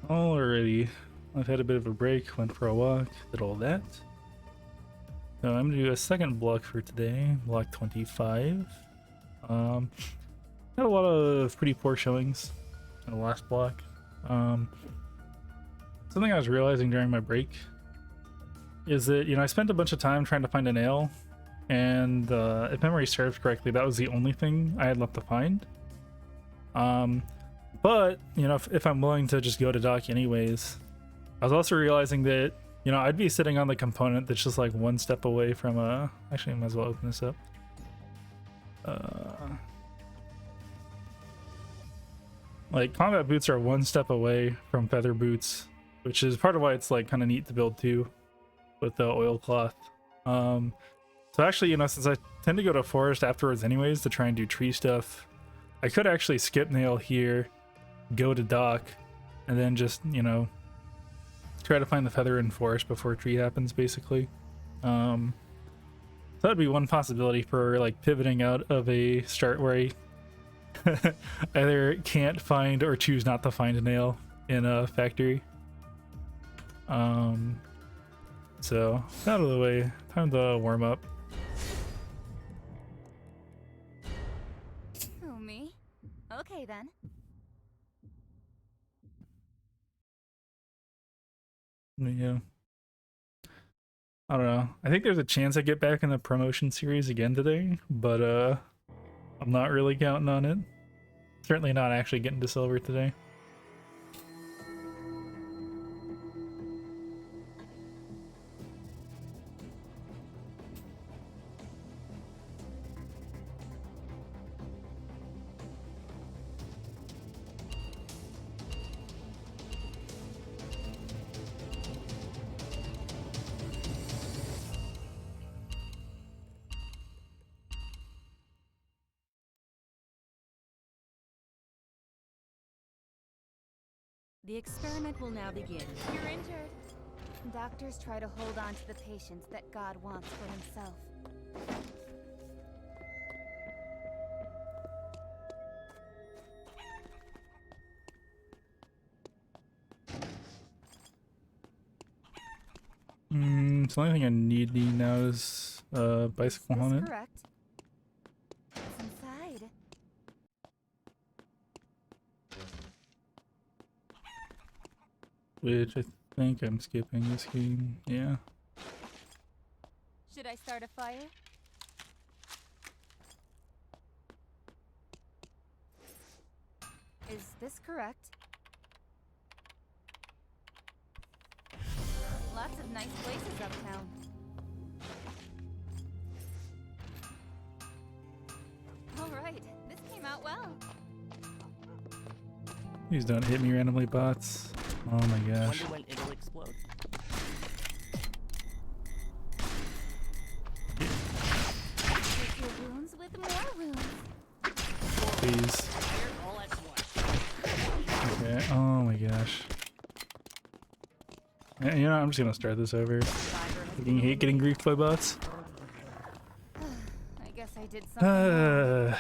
Alrighty, I've had a bit of a break, went for a walk, did all that. So I'm gonna do a second block for today, block 25. Had a lot of pretty poor showings in the last block. Something I was realizing during my break is that, I spent a bunch of time trying to find a nail, and if memory serves correctly, that was the only thing I had left to find. But, if I'm willing to just go to dock anyways, I was also realizing that, I'd be sitting on the component that's just like one step away from actually I might as well open this up. Like combat boots are one step away from feather boots, which is part of why it's like kind of neat to build too with the oilcloth. So actually, since I tend to go to forest afterwards anyways to try and do tree stuff, I could actually skip nail here, go to dock, and then just, try to find the feather in forest before tree happens, basically. So that'd be one possibility for like pivoting out of a start where I either can't find or choose not to find a nail in a factory. So out of the way, time to warm up. Oh, me? Okay then. Yeah. I don't know. I think there's a chance I get back in the promotion series again today, but I'm not really counting on it. Certainly not actually getting to silver today. The experiment will now begin. You're injured. Doctors try to hold on to the patients that God wants for himself. So the only thing I need now is bicycle helmet. Correct. What's inside? Which I think I'm skipping this game. Yeah. Should I start a fire? Is this correct? Lots of nice places uptown. All right, this came out well. Please don't hit me randomly, bots. Oh my gosh. Wonder when it'll explode. Treat your wounds with more wounds. Please. All at once. Okay. Oh my gosh. Yeah, I'm just gonna start this over. Fucking hate getting griefed by bots. I guess I did something wrong.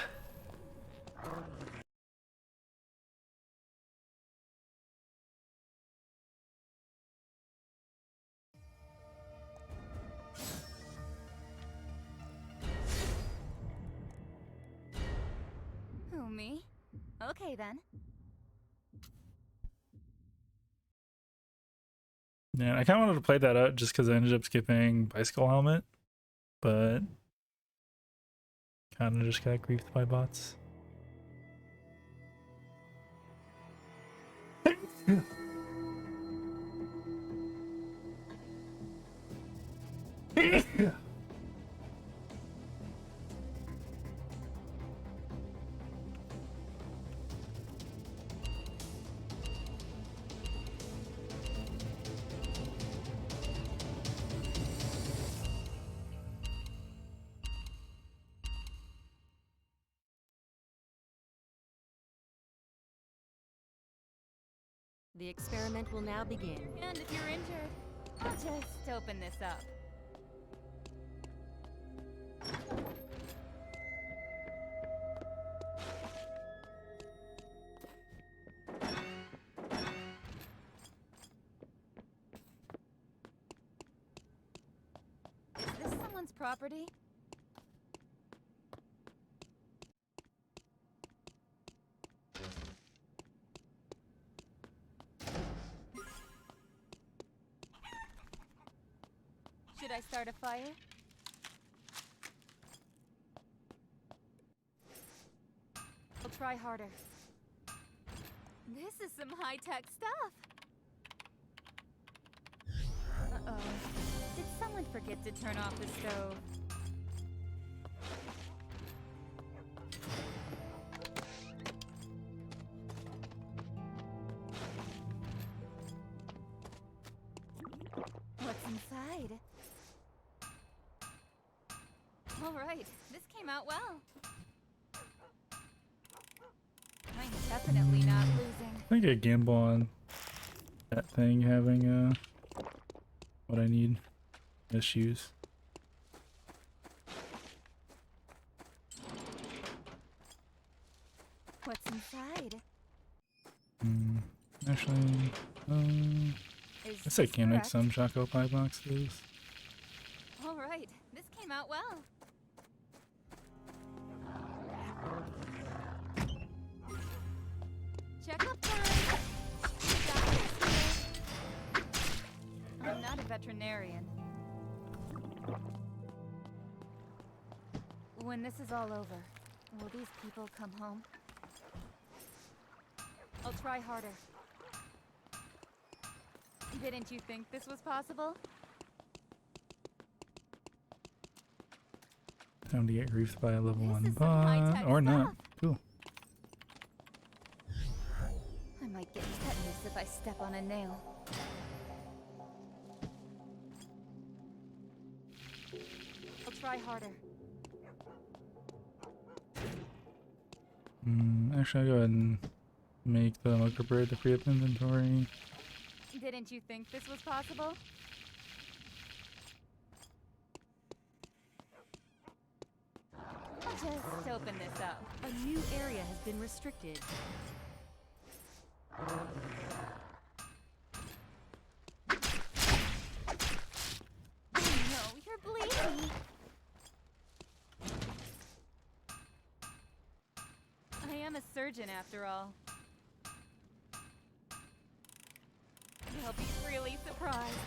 Who, me? Okay then. Yeah, I kind of wanted to play that out just because I ended up skipping bicycle helmet, but kind of just got griefed by bots. The experiment will now begin. And if you're injured, I'll just open this up. property? Should I start a fire? I'll try harder. This is some high-tech stuff. Uh-oh. Did someone forget to turn off the stove? What's inside? All right, this came out well. I'm definitely not losing. I think I gamble on that thing having what I need. Issues. What's inside? Actually, I guess I can make some choco pie boxes. All right, this came out well. Checkup time. Doctor's here. I'm not a veterinarian. When this is all over, will these people come home? I'll try harder. Didn't you think this was possible? Time to get roofed by a level This 1 is some bot. high-tech Or not. stuff. Cool. I might get tetanus if I step on a nail. I'll try harder. Actually, I'll go ahead and make the mocha bread to free up inventory. Didn't you think this was possible? Just open this up. A new area has been restricted. Oh no, you're bleeding! I am a surgeon after all. They'll be really surprised.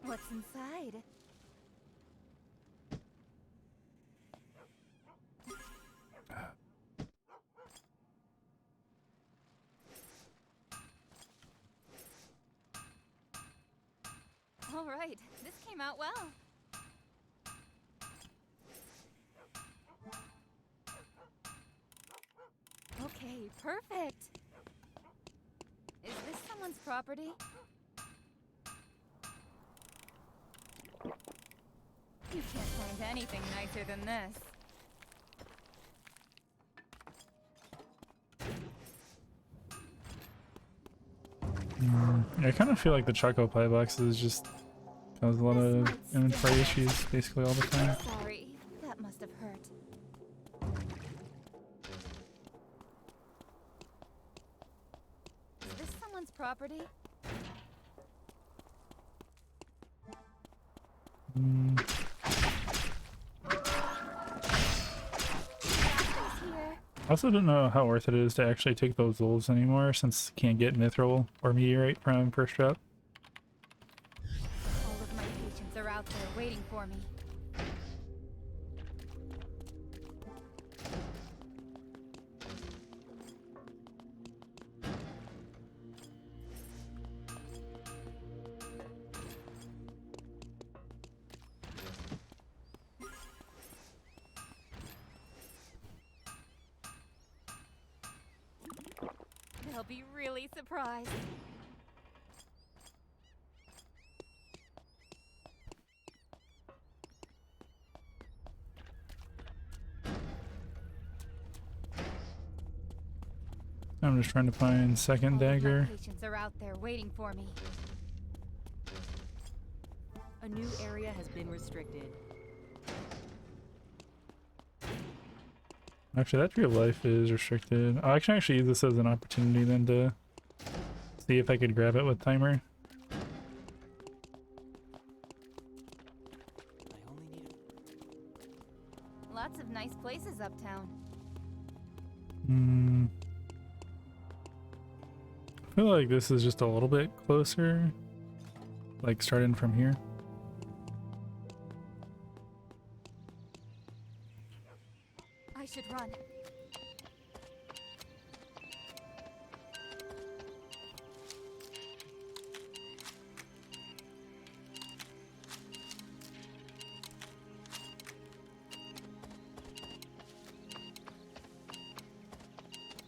What's inside? All right, this came out well. Okay, perfect. Is this someone's property? You can't find anything nicer than this. I kind of feel like the choco pie boxes just cause a lot of inventory issues basically all the time. Sorry, that must have hurt. Is this someone's property? I also don't know how worth it is to actually take those wolves anymore since you can't get mithril or meteorite from first drop. All of my patients are out there waiting for me. They'll be really surprised. I'm just trying to find second All of my dagger. patients are out there waiting for me. A new area has been restricted. Actually, that tree of life is restricted. I can actually use this as an opportunity then to see if I could grab it with timer. I only need Lots of nice places uptown. I feel like this is just a little bit closer. Like starting from here. I should run.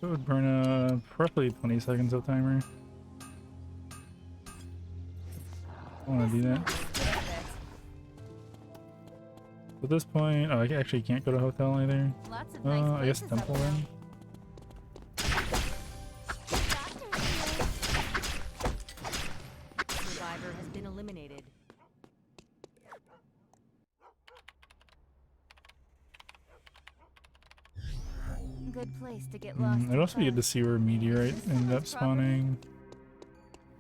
It would burn up roughly 20 seconds of timer. I want to do that. At this point, oh, I actually can't go to hotel either. Lots of nice I guess places temple uptown. then. Survivor has been eliminated. Good place to get lost. It'd also be good to fast. see where meteorite Is this ended up someone's property? spawning.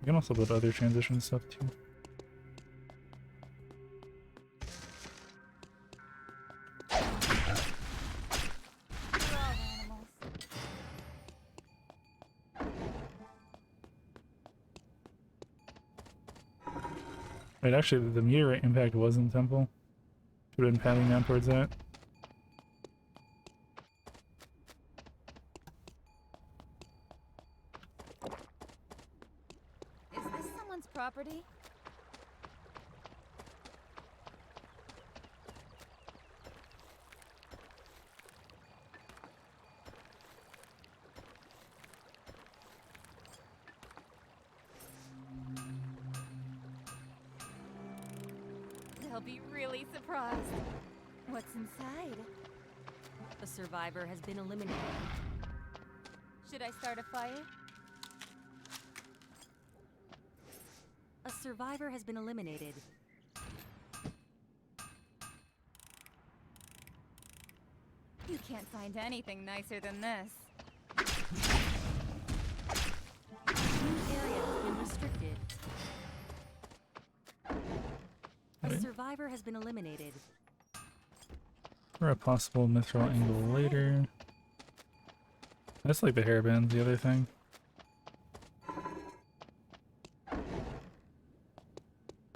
You can also build other transition stuff too. We're all animals. Right, actually, the meteorite impact was in temple. Should have been padding down towards that. Is this someone's property? They'll be really surprised. What's inside? A survivor has been eliminated. Should I start a fire? A survivor has been eliminated. You can't find anything nicer than this. New area has been restricted. A Right. survivor has been eliminated. For a possible mithril angle later. That's like the hairbands, the other thing.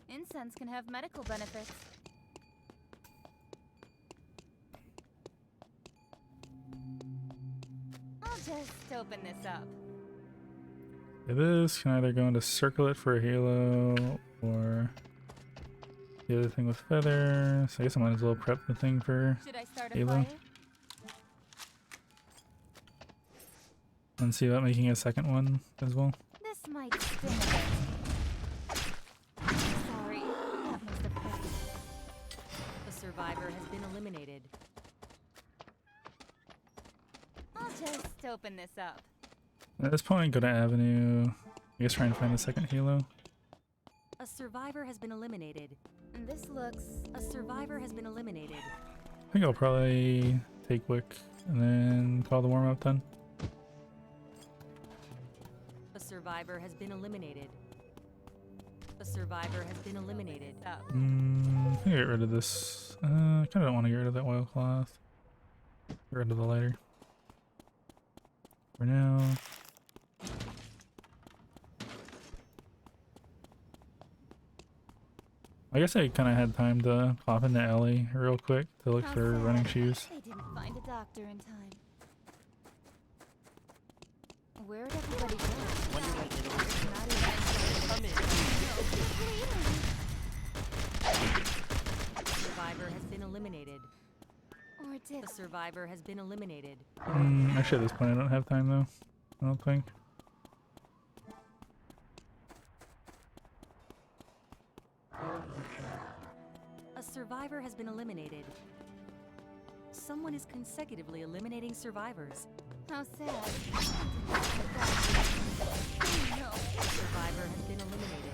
Incense can have medical benefits. I'll just open this up. This can either go into circle it for a halo or the other thing with feather. So I guess I might as well prep the thing for Should I start a Halo. fire? and see about making a second one as well. This might sting a bit. Sorry, that must have hurt. A survivor has been eliminated. I'll just open this up. At this point, go to Avenue. I guess try and find the second halo. A survivor has been eliminated. And this looks... A survivor has been eliminated. I think I'll probably take Wick and then call the warm up then. A survivor has been eliminated. A survivor has been eliminated. up. I think I get rid of this. I kind of don't want to get rid of that oilcloth. Get rid of the lighter. For now. I guess I kind of had time to pop into alley real quick to look How for sad. running shoes. They didn't find a doctor in time. Where'd everybody go? Wonder when it'll Not even come in. A survivor has been eliminated. Or did A survivor has been eliminated. Actually, at this point, I don't have time though. I don't think. A survivor has been eliminated. Someone is consecutively eliminating survivors. How sad. Oh, no. A survivor has been eliminated.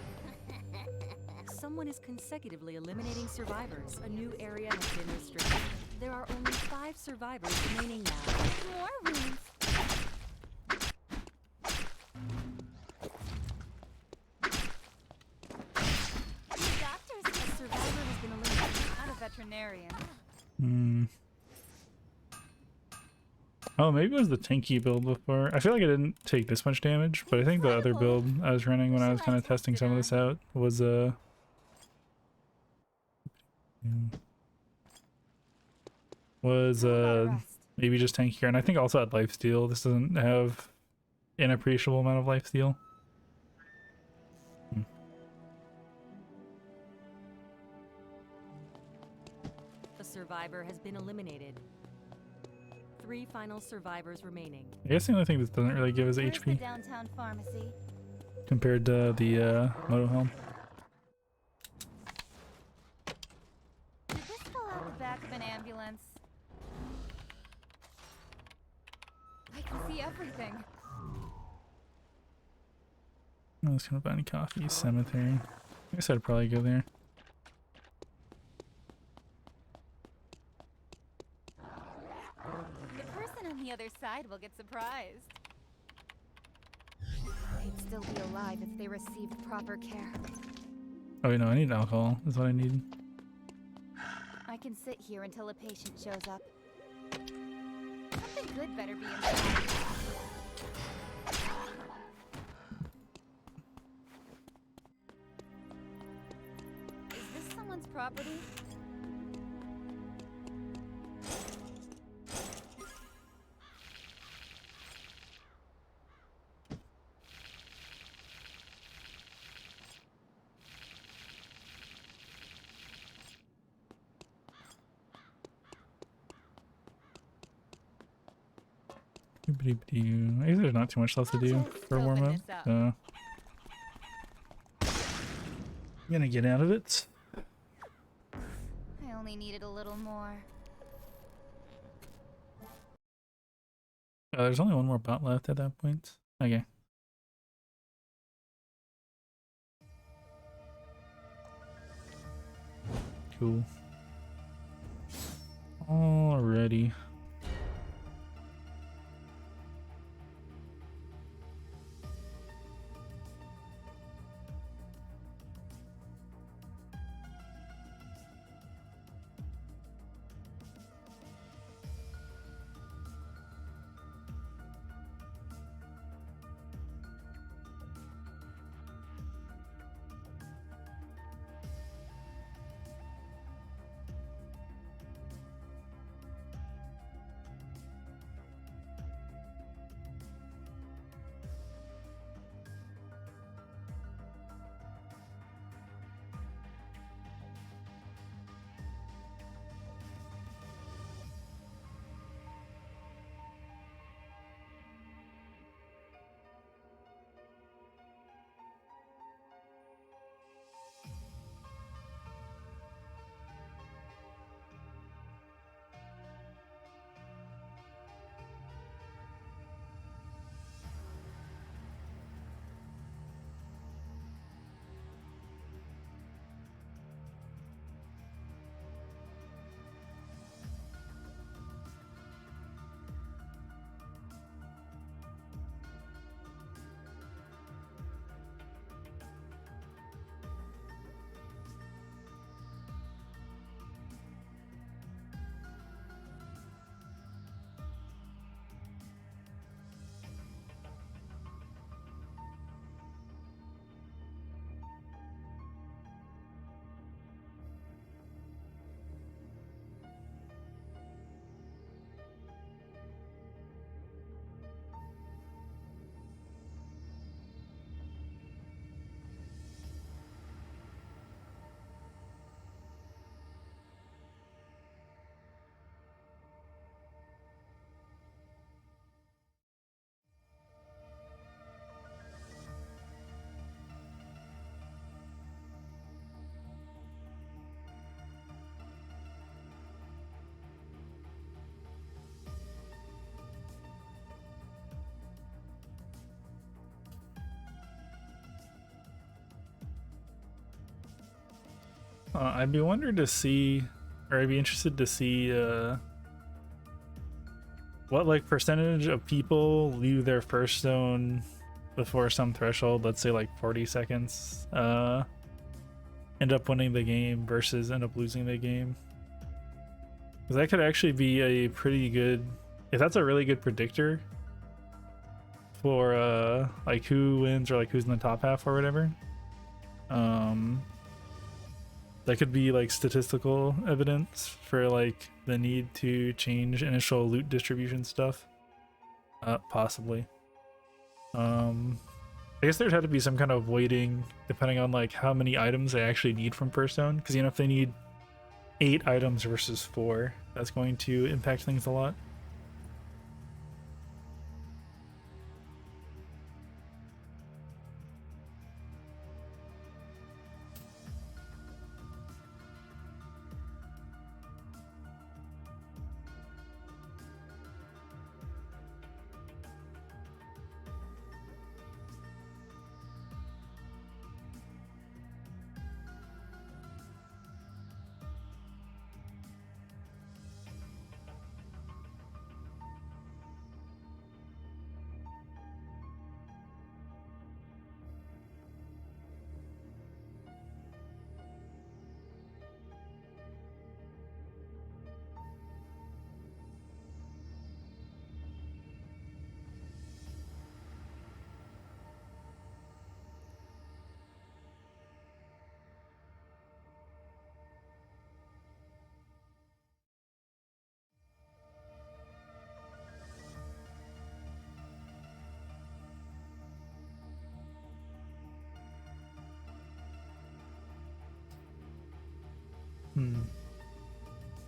Someone is consecutively eliminating survivors. A new area has been restricted. There are only 5 survivors remaining now. More rooms. Doctors, A survivor has been eliminated. not a veterinarian. Hmm. Oh, maybe it was the tanky build before. I feel like I didn't take this much damage, but I think the other build I was running when I was kind of testing some of this out was Rest. maybe just tankier, and I think also had lifesteal. This doesn't have an appreciable amount of lifesteal. A survivor has been eliminated. 3 final survivors remaining. I guess the only thing that doesn't really give is Where's the HP downtown pharmacy? compared to the Moto Helm. Did this fall out the back of an ambulance? I can see everything. I was gonna buy any coffee. Cemetery. I guess I'd probably go there. The person on the other side will get surprised. They'd still be alive if they received proper care. Oh wait, no, I need alcohol. Is what I need. I can sit here until a patient shows up. Something good better be inside. Is this someone's property? I guess there's not too much left to do for Let's warm open up. this up. So I'm gonna get out of it. I only needed a little more. There's only one more bot left at that point. Okay. Cool. Alrighty. I'd be wondering to see, or I'd be interested to see what like percentage of people leave their first zone before some threshold, let's say like 40 seconds, end up winning the game versus end up losing the game. Because that could actually be a pretty good, if that's a really good predictor for like who wins or like who's in the top half or whatever. That could be like statistical evidence for like the need to change initial loot distribution stuff. Possibly. I guess there'd have to be some kind of weighting depending on like how many items they actually need from first zone. Because you know, if they need 8 items versus 4, that's going to impact things a lot.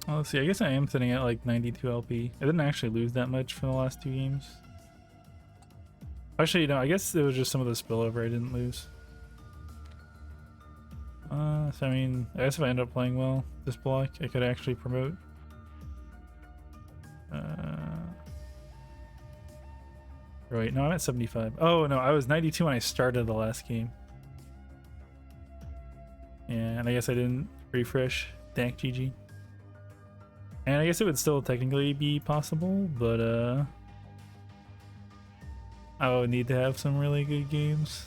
Well, let's see. I guess I am sitting at like 92 LP. I didn't actually lose that much for the last 2 games. Actually, you know, I guess it was just some of the spillover I didn't lose. So I mean, I guess if I end up playing well this block, I could actually promote. Wait, no, I'm at 75. Oh no, I was 92 when I started the last game. Yeah, and I guess I didn't refresh. Dank GG. And I guess it would still technically be possible, but I would need to have some really good games.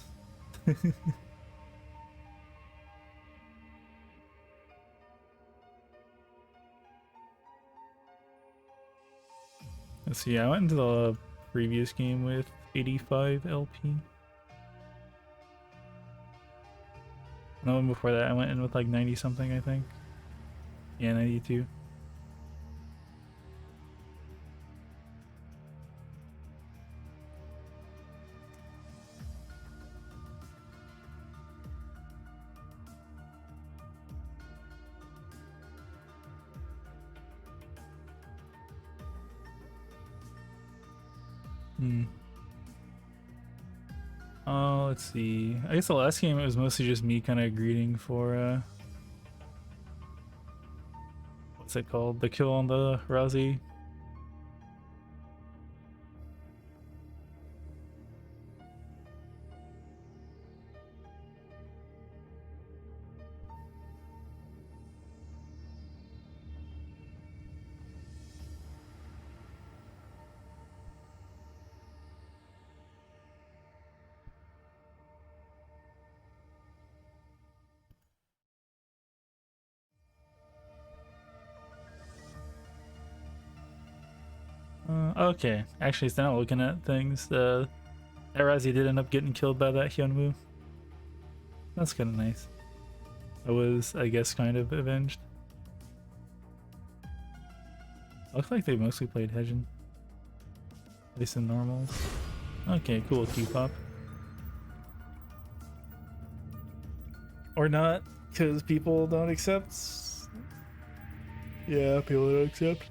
Let's see, I went into the previous game with 85 LP. No one before that, I went in with like 90 something, I think. Yeah, 92. Oh, let's see. I guess the last game it was mostly just me kind of greeting for what's it called? The kill on the Rousey. Okay, actually, so now looking at things, that Rousey did end up getting killed by that Hyunwoo. That's kind of nice. I was, I guess, kind of avenged. Looks like they mostly played Hejin. At least in normals. Okay, cool, Q-pop. Or not, because people don't accept. Yeah, people don't accept.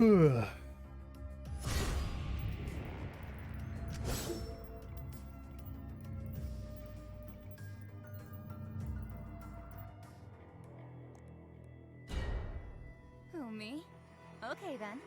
Ugh. Who, me? Okay then.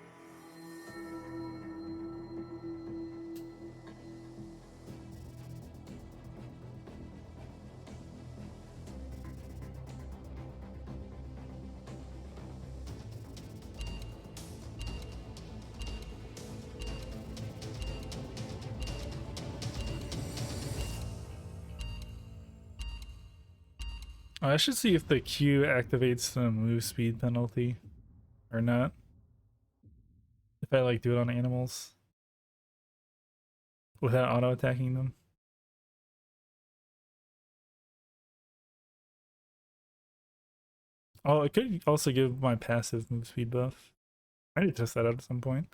I should see if the Q activates the move speed penalty or not. If I like do it on animals without auto attacking them. Oh, it could also give my passive move speed buff. I need to test that out at some point.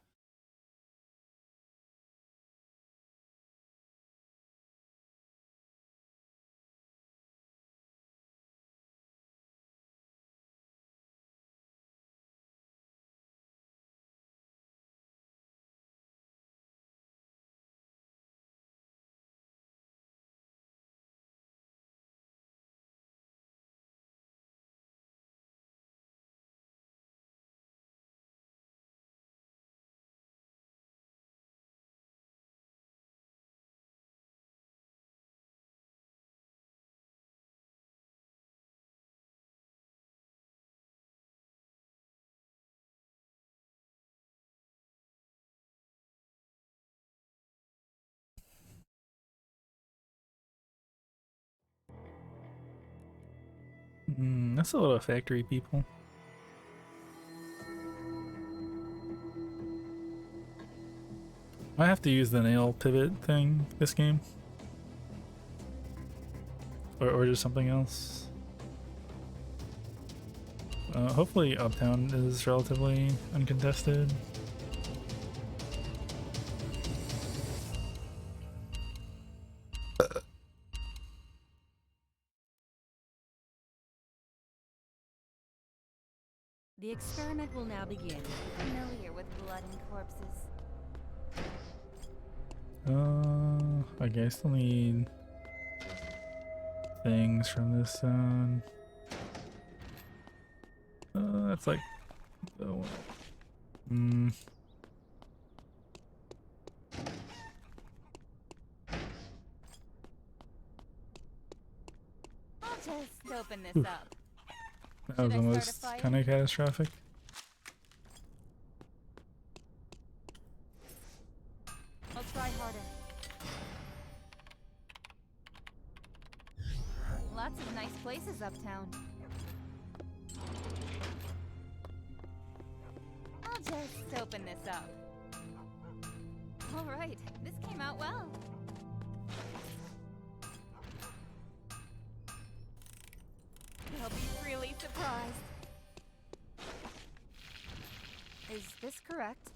That's a lot of factory people. I have to use the nail pivot thing this game. Or just something else. Hopefully Uptown is relatively uncontested. The experiment will now begin. Familiar with blood and corpses. Okay, I still need things from this zone. That's like the one. I'll just open this up. That was Should I start a almost fire? kind of catastrophic. I'll try harder. Lots of nice places uptown. I'll just open this up. All right, this came out well. They'll be really surprised. Is this correct?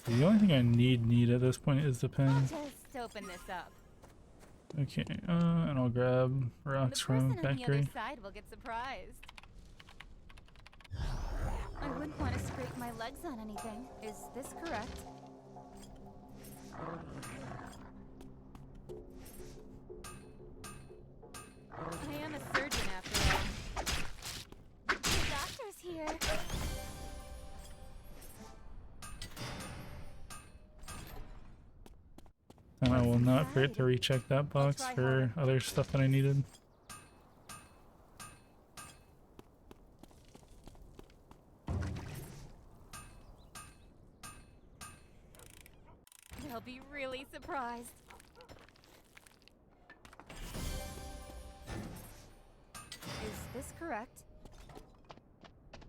The only thing I need at this point is the I'll pen. just open this up. Okay, and I'll grab The rocks person from on the other factory. side will get surprised. I wouldn't want to scrape my legs on anything. Is this correct? I am a surgeon after all. The doctor's here. And I will What's not forget to inside? recheck that box try for harder. other stuff that I needed. They'll be really surprised. Is this correct?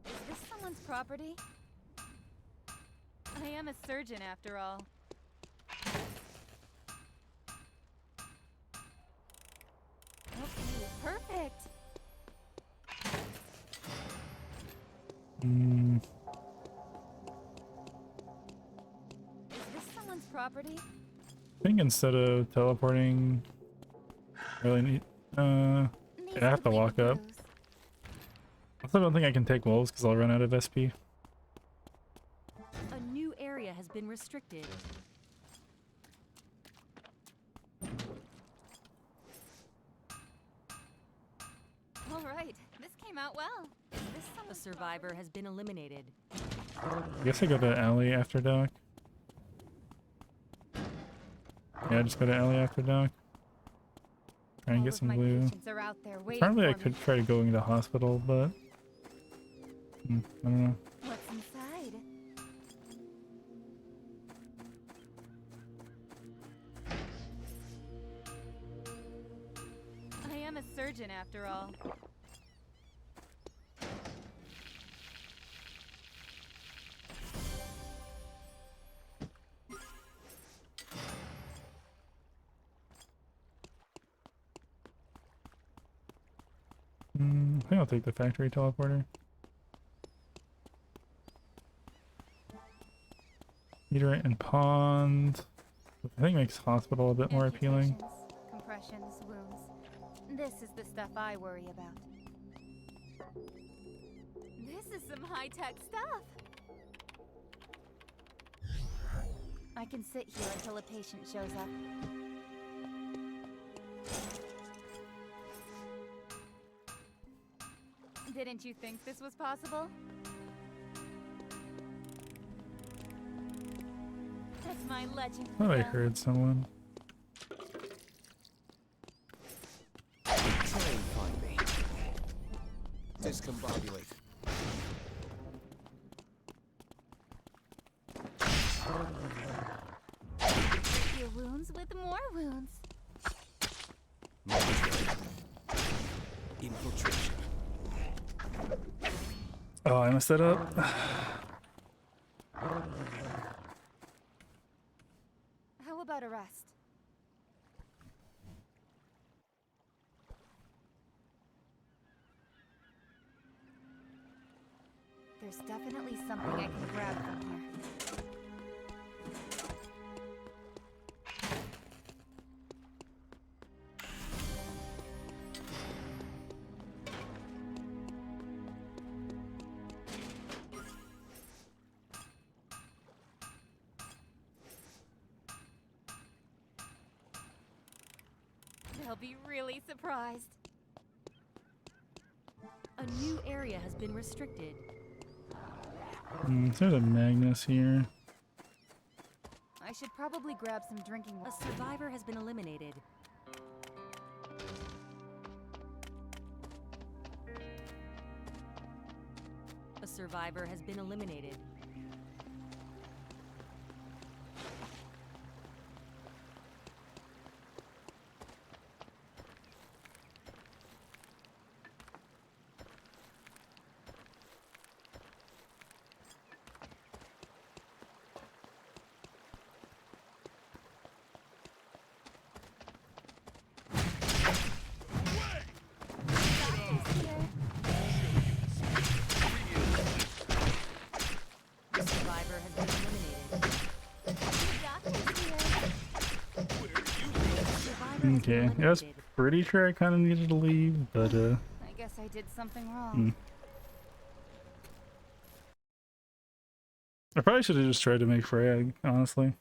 Is this someone's property? I am a surgeon after all. Okay, perfect. Is this someone's property? I think instead of teleporting, I really need. I have to walk up. I also don't think I can take wolves because I'll run out of SP. A new area has been restricted. All right, this came out well. Is this A someone's survivor has been eliminated. I guess I go to alley after dock. Yeah, just go to alley after dock. Try and All get of some my blue. patients are out there waiting Probably I for me. could try to go into the hospital, but I don't know. What's inside? surgeon after all. I think I'll take the factory teleporter. Meteorite and pond. I think makes hospital a bit more appealing. Amputations, compressions, wounds. This is the stuff I worry about. This is some high-tech stuff. I can sit here until a patient shows up. Didn't you think this was possible? That's my legend. I thought I heard someone. Try and find me. Discombobulate. Your wounds with more wounds. Infiltration. Oh, I messed that up. How about a rest? There's definitely something I can grab from here. They'll be really surprised. A new area has been restricted. There's a Magnus here. I should probably grab some drinking A water. survivor has been eliminated. A survivor has been eliminated. A survivor has been eliminated. Survivor has Okay, been yeah, I was eliminated. pretty sure I kind of needed to leave, but I guess I did something wrong. I probably should have just tried to make frag, honestly.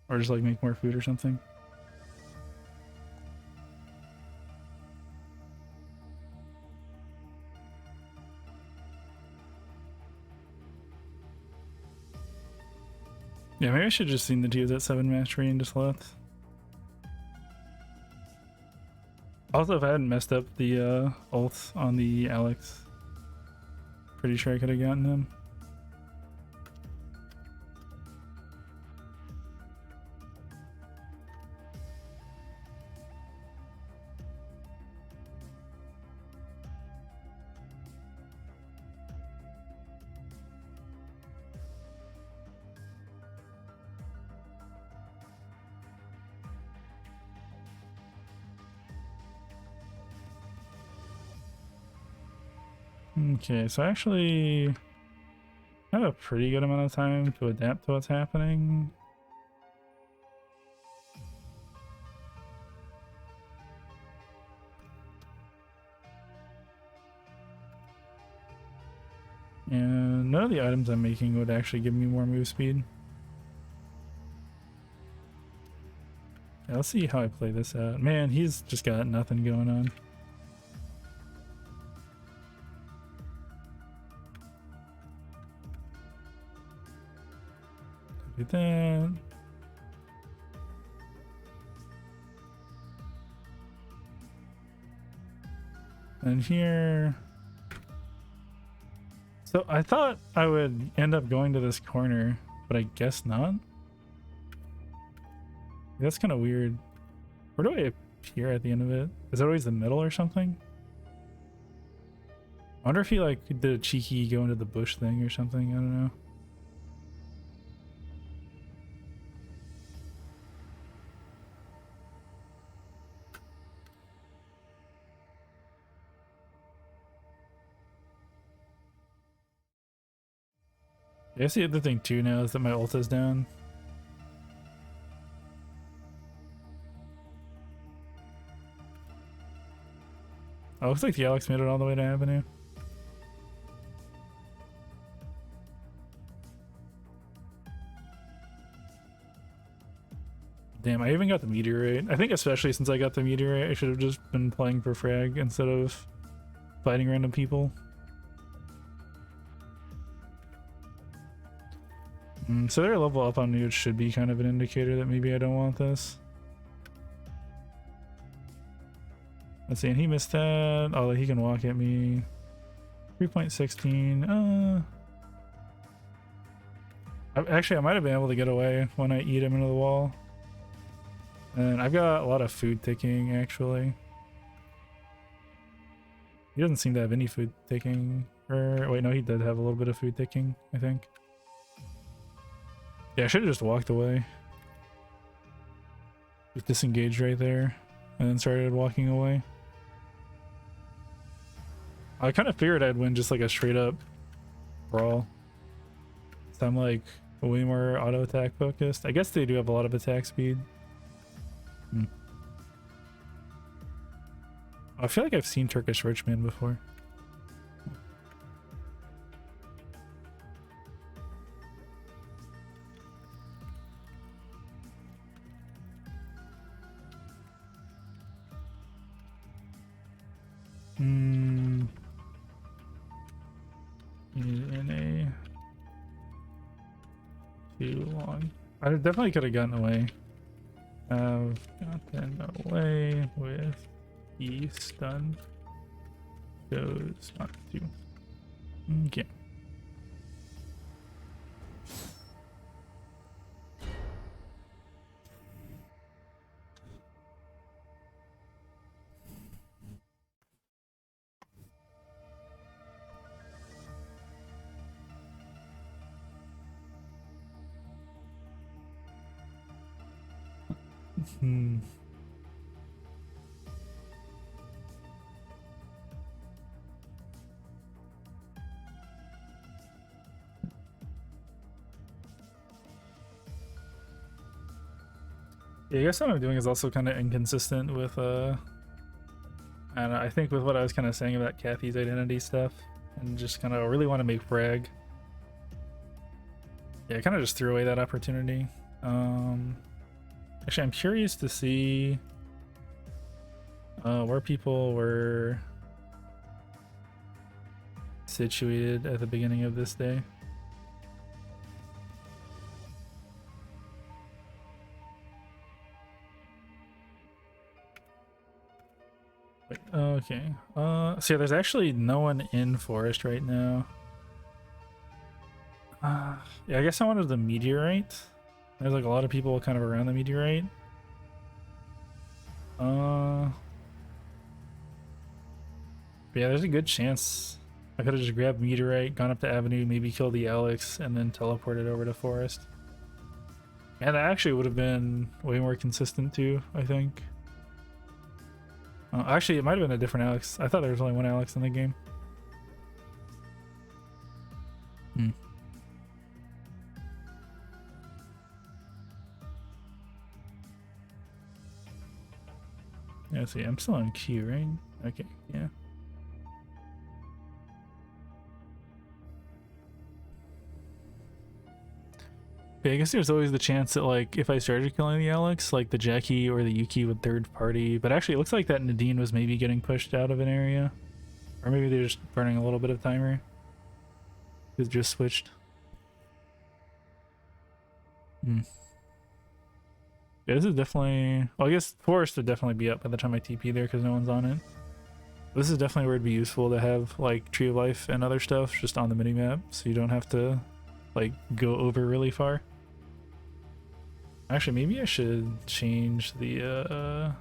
Or just like make more food or something. Yeah, maybe I should have just seen the two that 7 mastery and just left. Also, if I hadn't messed up the ult on the Alex, pretty sure I could have gotten him. Okay, so I actually have a pretty good amount of time to adapt to what's happening. And none of the items I'm making would actually give me more move speed. Yeah, let's see how I play this out. Man, he's just got nothing going on. Do that. And here. So I thought I would end up going to this corner, but I guess not. That's kind of weird. Where do I here at the end of it. Is it always the middle or something? I wonder if he like did a cheeky go into the bush thing or something. I don't know. I guess the other thing too now is that my ult is down. Oh, looks like the Alex made it all the way to Avenue. Damn, I even got the meteorite. I think especially since I got the meteorite, I should have just been playing for Frag instead of fighting random people. So their level up on nude should be kind of an indicator that maybe I don't want this. Let's see, and he missed that. Oh, he can walk at me. 3.16. Actually, I might have been able to get away when I eat him into the wall. And I've got a lot of food ticking, actually. He doesn't seem to have any food ticking. Or, wait, no, he did have a little bit of food ticking, I think. Yeah, I should have just walked away. Just disengaged right there. And then started walking away. I kind of figured I'd win just like a straight up brawl. So I'm like way more auto attack focused. I guess they do have a lot of attack speed. I feel like I've seen Turkish Richman before. In a too long. I definitely could have gotten away. I've gotten away with the stun. Goes not to. Okay. Yeah, I guess what I'm doing is also kind of inconsistent with and I think with what I was kind of saying about Kathy's identity stuff, and just kind of really want to make Frag. Yeah, I kind of just threw away that opportunity. Actually, I'm curious to see where people were situated at the beginning of this day. Wait, okay. So yeah, there's actually no one in forest right now. Yeah, I guess I wanted the meteorite. There's like a lot of people kind of around the meteorite. Yeah, there's a good chance I could have just grabbed meteorite, gone up to Avenue, maybe killed the Alex, and then teleported over to forest. And that actually would have been way more consistent too, I think. Actually, it might have been a different Alex. I thought there was only one Alex in the game. Yeah, see, I'm still on Q, right? Okay, yeah. Yeah, I guess there's always the chance that, like, if I started killing the Alex, like the Jackie or the Yuki would third party. But actually, it looks like that Nadine was maybe getting pushed out of an area. Or maybe they're just burning a little bit of timer. It just switched. Yeah, this is definitely... Well, I guess Forest would definitely be up by the time I TP there because no one's on it. This is definitely where it'd be useful to have, like, Tree of Life and other stuff just on the minimap so you don't have to, like, go over really far. Actually, maybe I should change the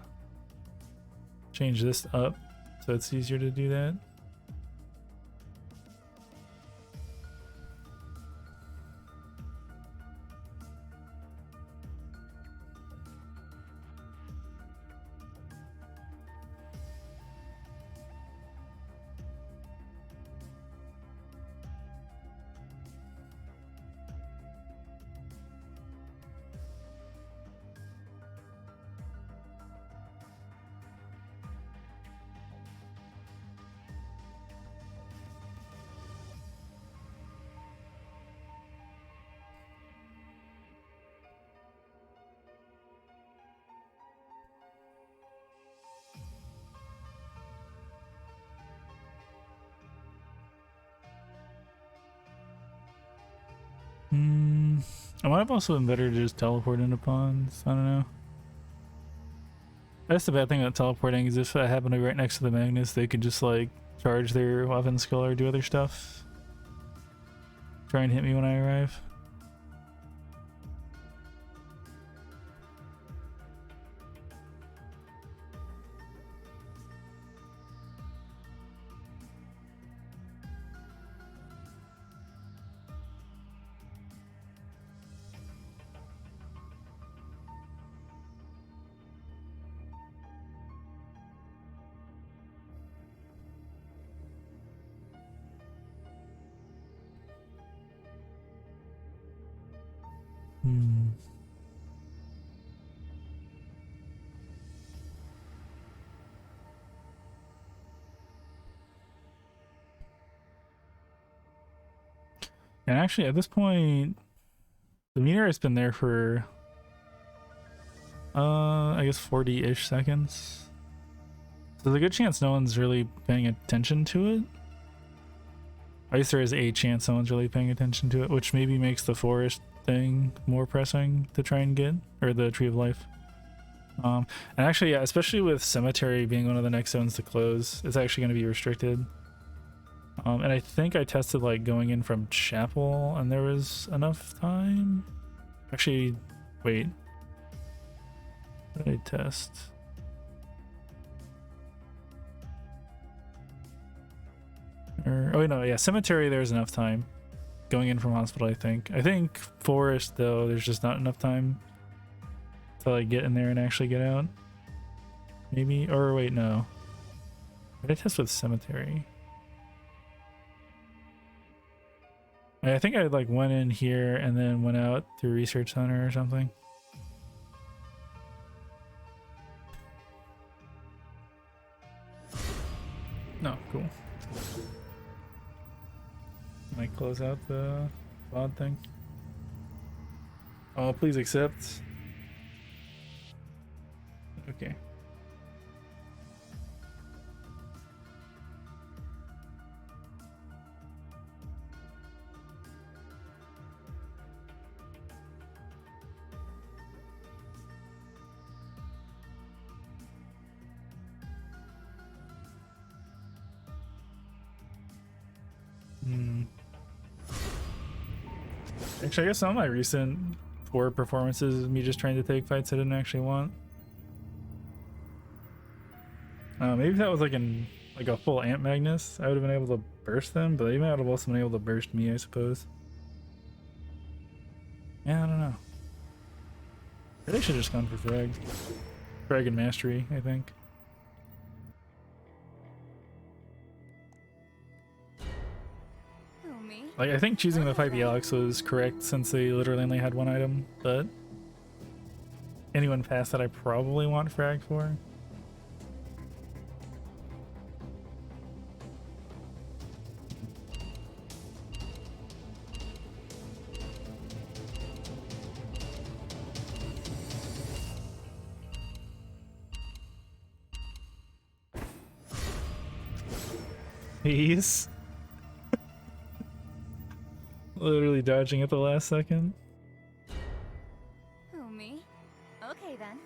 change this up so it's easier to do that. It might have also been better to just teleport into ponds. I don't know. That's the bad thing about teleporting is if I happen to be right next to the Magnus, they could just like charge their weapon skill or do other stuff. Try and hit me when I arrive. And actually, at this point, the meteor has been there for, I guess 40-ish seconds. So there's a good chance no one's really paying attention to it. I guess there is a chance someone's really paying attention to it, which maybe makes the forest thing more pressing to try and get, or the Tree of Life. And actually, yeah, especially with Cemetery being one of the next zones to close, it's actually going to be restricted. And I think I tested like going in from Chapel and there was enough time. Actually, wait. What did I test? Oh wait, no, yeah, Cemetery there's enough time. Going in from Hospital, I think. I think Forest though, there's just not enough time to like get in there and actually get out. Maybe, or wait, no. What did I test with Cemetery? I think I like went in here and then went out through Research Center or something. No, cool. Can I close out the VOD thing? Oh, please accept. Okay. Actually, I guess some of my recent poor performances is me just trying to take fights I didn't actually want. Maybe if that was like a full Ant Magnus, I would have been able to burst them, but they might have also been able to burst me, I suppose. Yeah, I don't know. They should have just gone for Frag. Frag and Mastery, I think. Like, I think choosing the 5e Alex was correct since they literally only had one item, but anyone past that I probably want Frag for. Please. Literally dodging at the last second. Who, me? Okay then.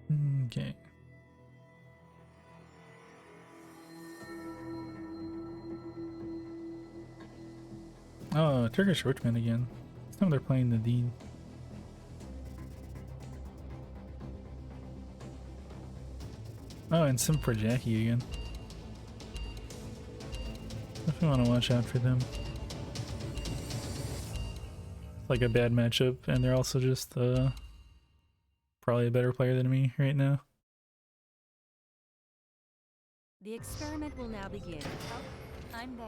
Okay. Oh, Turkish Richmond again. This time they're playing the Dean. Oh, and Sim for Jackie again. Definitely want to watch out for them. It's like a bad matchup, and they're also just probably a better player than me right now. The experiment will now begin. Oh, I'm there.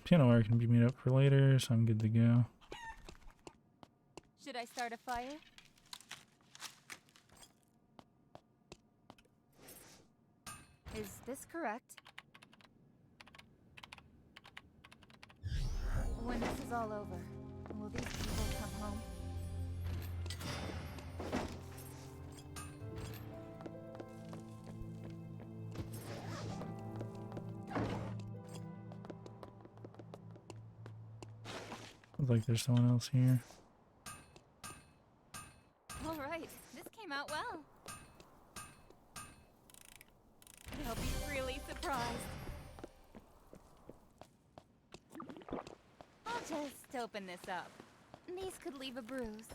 Piano wire can be made up for later, so I'm good to go. Should I start a fire? Is this correct? When this is all over, will these people come home? Looks like there's someone else here. All right, this came out well. They'll be really surprised. I'll just open this up. These could leave a bruise.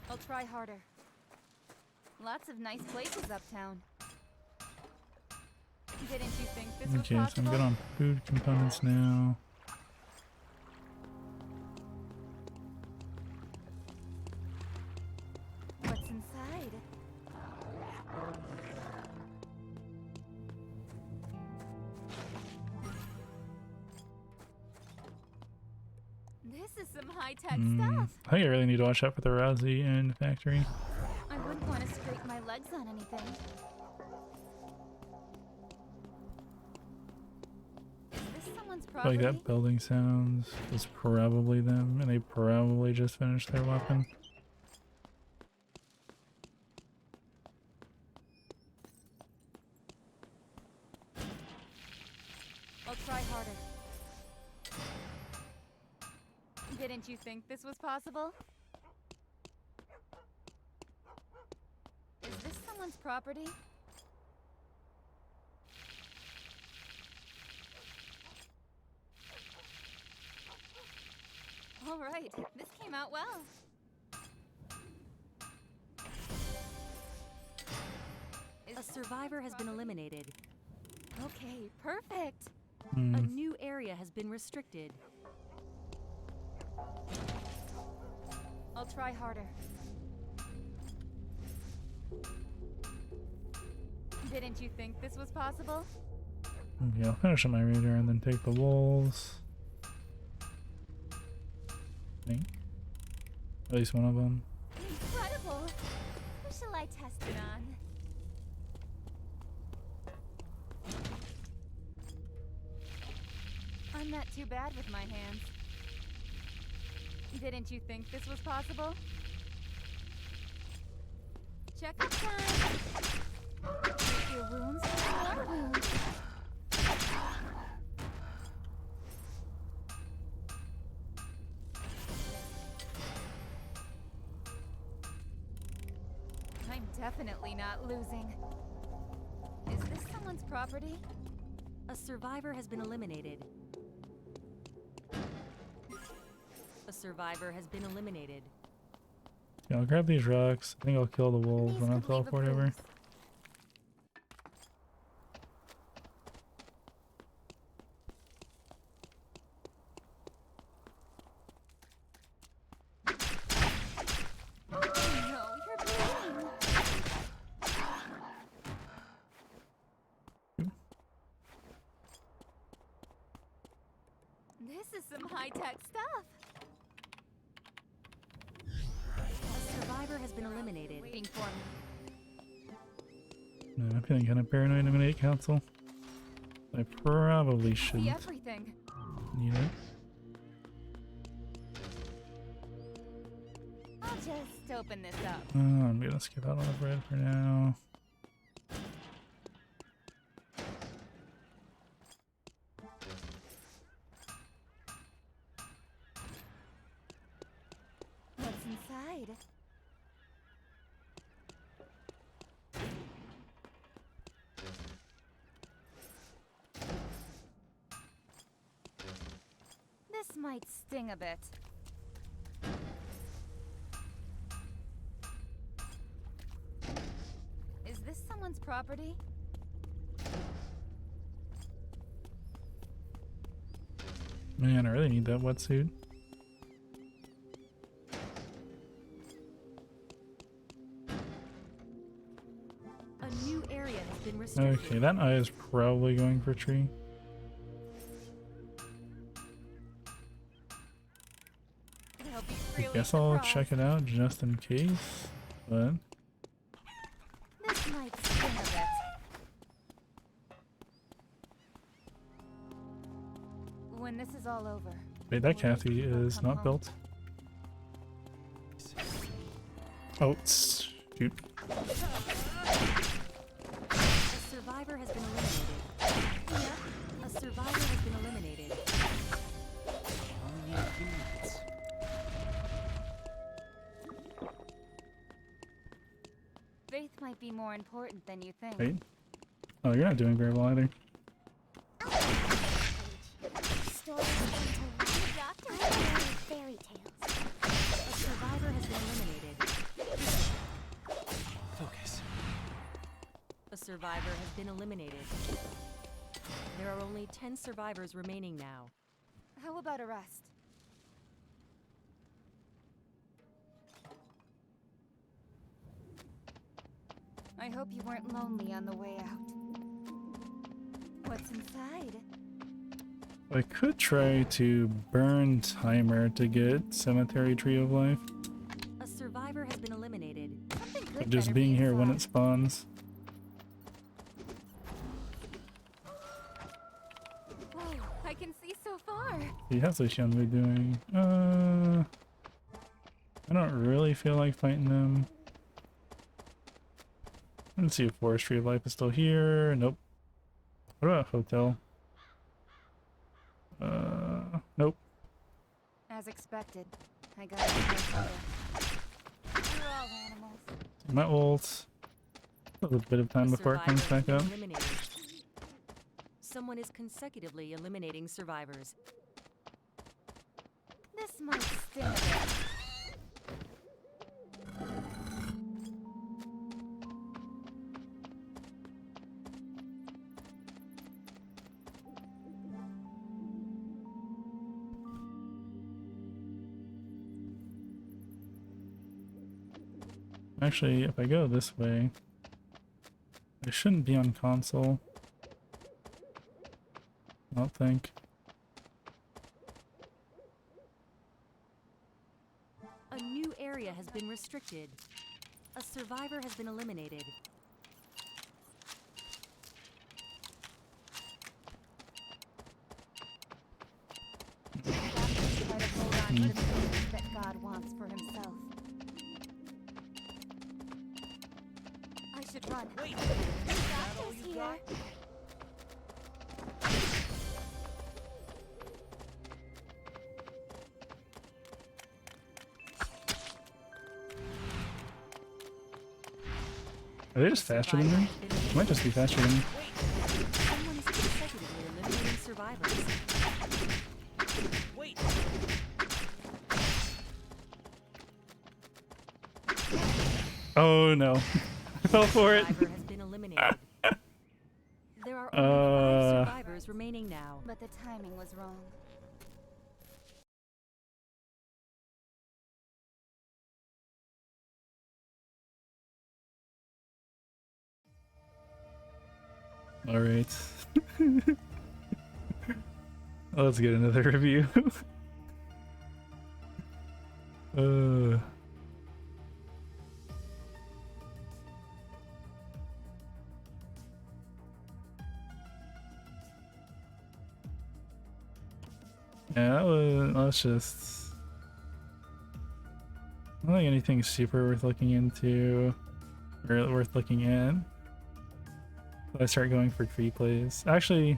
I'll try harder. Lots of nice places uptown. Didn't you think this was Okay, so I'm possible? good on food components now. What's inside? This is some high-tech stuff. I think I really need to watch out for the Rousey and factory. I wouldn't want to scrape my legs on anything. Is this someone's I feel like property? that building sounds is probably them, and they probably just finished their weapon. I'll try harder. Didn't you think this was possible? Is this someone's property? All right, this came out well. A survivor has been eliminated. Okay, perfect. A new area has been restricted. I'll try harder. Didn't you think this was possible? Okay, I'll finish on my radar and then take the wolves. I think. At least one of them. Incredible! Who shall I test it on? I'm not too bad with my hands. Didn't you think this was possible? Checkup time! Treat your wounds with more wounds. I'm definitely not losing. Is this someone's property? A survivor has been eliminated. A survivor has been eliminated. Yeah, I'll grab these rocks. I think I'll kill the wolves These when I'll could leave a teleport over. bruise. Oh no, you're bleeding. This is some high-tech stuff. A survivor has been eliminated. Waiting for me. No, I'm feeling kind of paranoid. I'm gonna get council. I probably See shouldn't everything. need it. Just open this up. I'm gonna skip out on the bread for now. What's inside? This might sting a bit. Is this someone's property? Man, I really need that wetsuit. A new area has been restricted. Okay, that eye is probably going for tree. They'll be I really guess I'll surprised. check it out just in case. But This might sting a bit. When this is all over. wait, that will Kathy people is come not home? built. Oh, shoot. A survivor has been eliminated. Yeah, a survivor has been eliminated. Only need a few minutes. Faith might be more important than you think. Wait. Oh, you're not doing very well either. Stories into doctor fairy tales. A survivor has been eliminated. Focus. A survivor has been eliminated. There are only 10 survivors remaining now. How about a rest? I hope you weren't lonely on the way out. What's inside? I could try to burn timer to get Cemetery Tree of Life. A survivor has been eliminated. Something good But just better being be here when it inside. spawns. Whoa, I can see so far. How's this young lady doing? I don't really feel like fighting them. Let's see if Forestry of Life is still here. Nope. What about Hotel? Nope. As expected, I got it. You're all animals. My ult. A little bit of time A before it comes survivor back has up. been eliminated. Someone is consecutively eliminating survivors. This might sting a bit. Actually, if I go this way, I shouldn't be on console. I don't think. A new area has been restricted. A survivor has been eliminated. Doctors try to hold on to the things that God wants for himself. I should run. Wait, Doctor's you here. got? Are they just faster than me? It might just be faster than me. Someone is consecutively eliminating survivors. Wait. Oh no. I fell for it. Survivor has been eliminated. There are only 5 Uh. survivors remaining now. But the timing was wrong. Alright. Let's get another review. uh. Yeah, let's don't think anything super worth looking into or worth looking at. I start going for free plays. Actually, I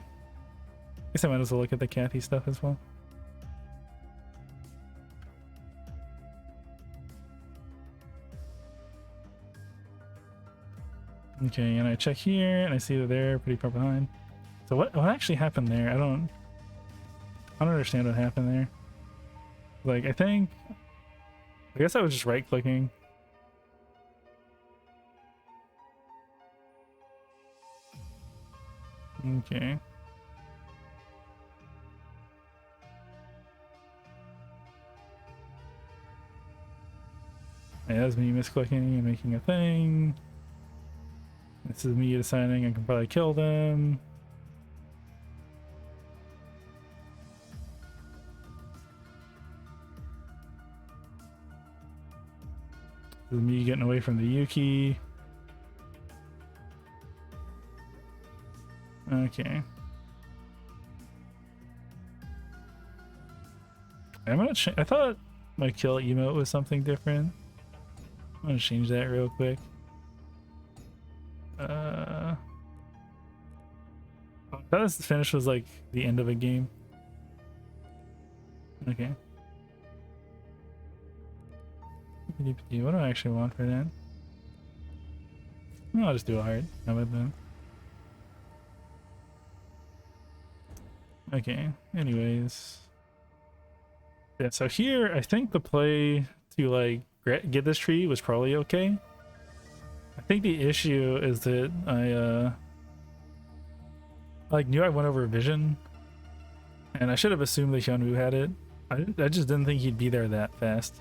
guess I might as well look at the Kathy stuff as well. Okay, and I check here and I see that they're pretty far behind. So what actually happened there? I don't understand what happened there. Like, I guess I was just right clicking. Okay. Yeah, that's me misclicking and making a thing. This is me deciding I can probably kill them. This is me getting away from the Yuki. Okay. I'm gonna I thought my kill emote was something different. I'm gonna change that real quick. I thought this finish was like the end of a game. Okay. What do I actually want for that? No, I'll just do a hard. How about that? Okay, anyways. Yeah, so here, I think the play to like get this tree was probably okay. I think the issue is that I like knew I went over vision, and I should have assumed that Hyunwoo had it. I just didn't think he'd be there that fast.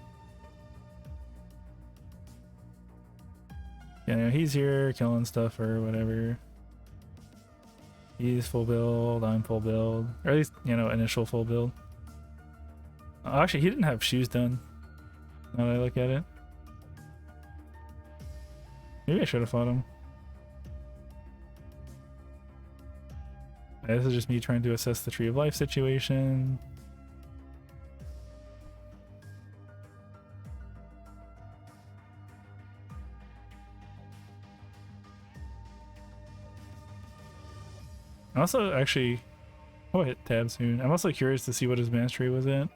Yeah, he's here killing stuff or whatever. He's full build, I'm full build. Or at least, you know, initial full build. Actually, he didn't have shoes done. Now that I look at it. Maybe I should have fought him. This is just me trying to assess the Tree of Life situation. I'm also actually, I'll hit tab soon. I'm also curious to see what his mastery was at.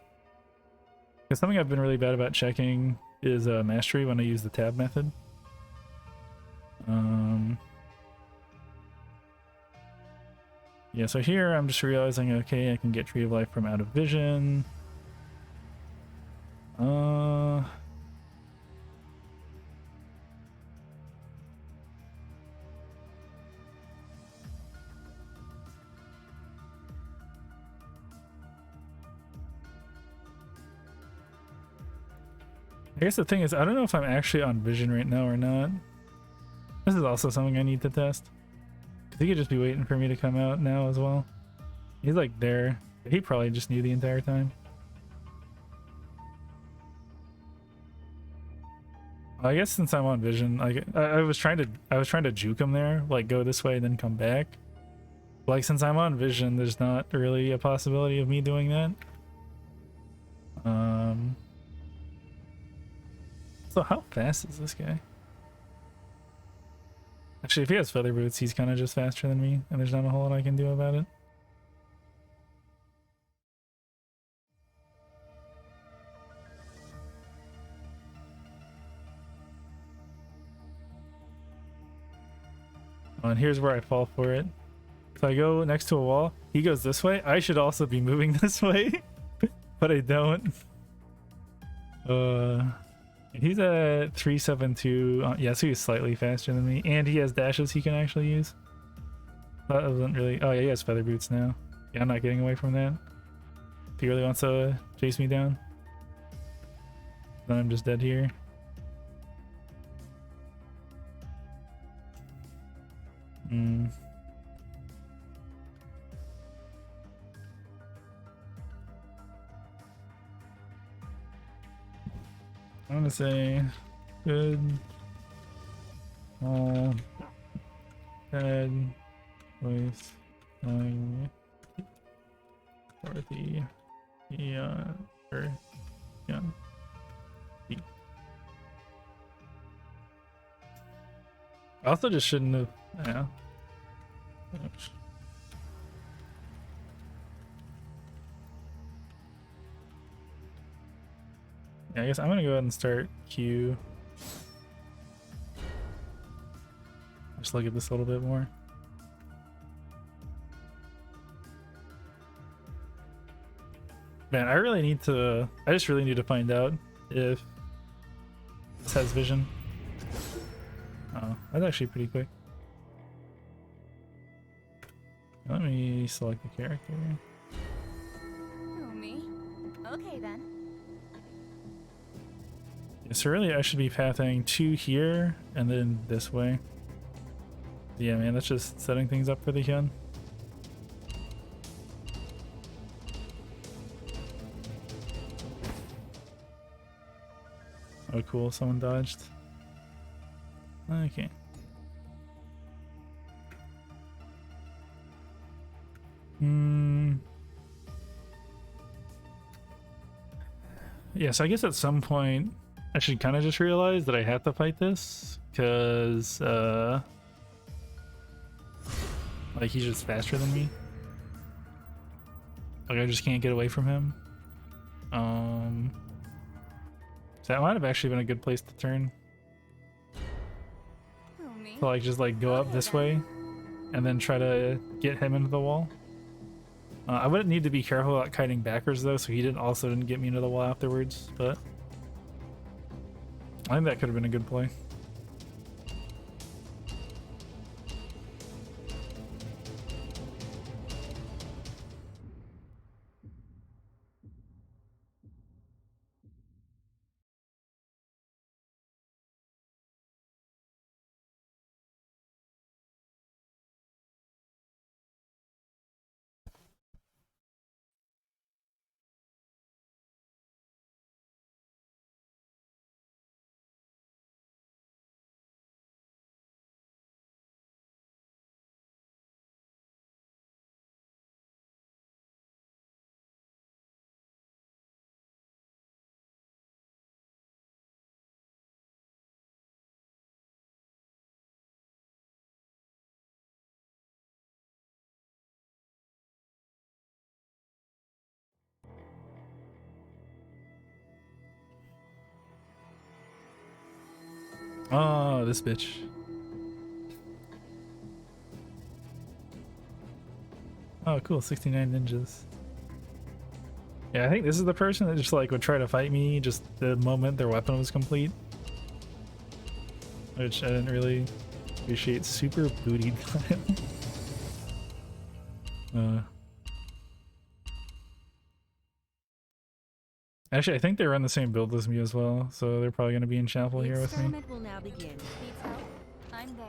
Because something I've been really bad about checking is mastery when I use the tab method. Yeah, so here I'm just realizing, okay, I can get Tree of Life from out of vision. I guess the thing is, I don't know if I'm actually on vision right now or not. This is also something I need to test. He could just be waiting for me to come out now as well. He's like there. He probably just knew the entire time. I guess since I'm on vision, I was trying to juke him there, like go this way and then come back. Like since I'm on vision, there's not really a possibility of me doing that. So how fast is this guy? Actually, if he has feather boots, he's kind of just faster than me, and there's not a whole lot I can do about it. Oh, and here's where I fall for it. If I go next to a wall, he goes this way. I should also be moving this way, but I don't. He's at 372. Yeah, so he's slightly faster than me, and he has dashes he can actually use. That wasn't really. Oh yeah, he has feather boots now. Yeah, I'm not getting away from that. If he really wants to chase me down, then I'm just dead here. I'm gonna say good, bad, voice, for the young, or young. I also just shouldn't have. Yeah. Yeah, I guess I'm gonna go ahead and start Q. Just look at this a little bit more. Man, I just really need to find out if this has vision. Oh, that's actually pretty quick. Let me select the character. Who, me? Okay then. Yeah, so really I should be pathing to here and then this way. Yeah, man, that's just setting things up for the Hyun. Oh, cool. Someone dodged. Okay. Yeah, so I guess at some point I should kind of just realize that I have to fight this because like he's just faster than me. Like I just can't get away from him. So that might have actually been a good place to turn. Who, me? To like just like go up this way and then try to get him into the wall. I wouldn't need to be careful about kiting backwards though, so he didn't get me into the wall afterwards, but I think that could have been a good play. Oh, this bitch. Oh, cool. 69 ninjas. Yeah, I think this is the person that just like would try to fight me just the moment their weapon was complete. Which I didn't really appreciate. Super booty time. Actually, I think they run the same build as me as well, so they're probably going to be in chapel The here with me. experiment will now begin. Needs help? I'm there.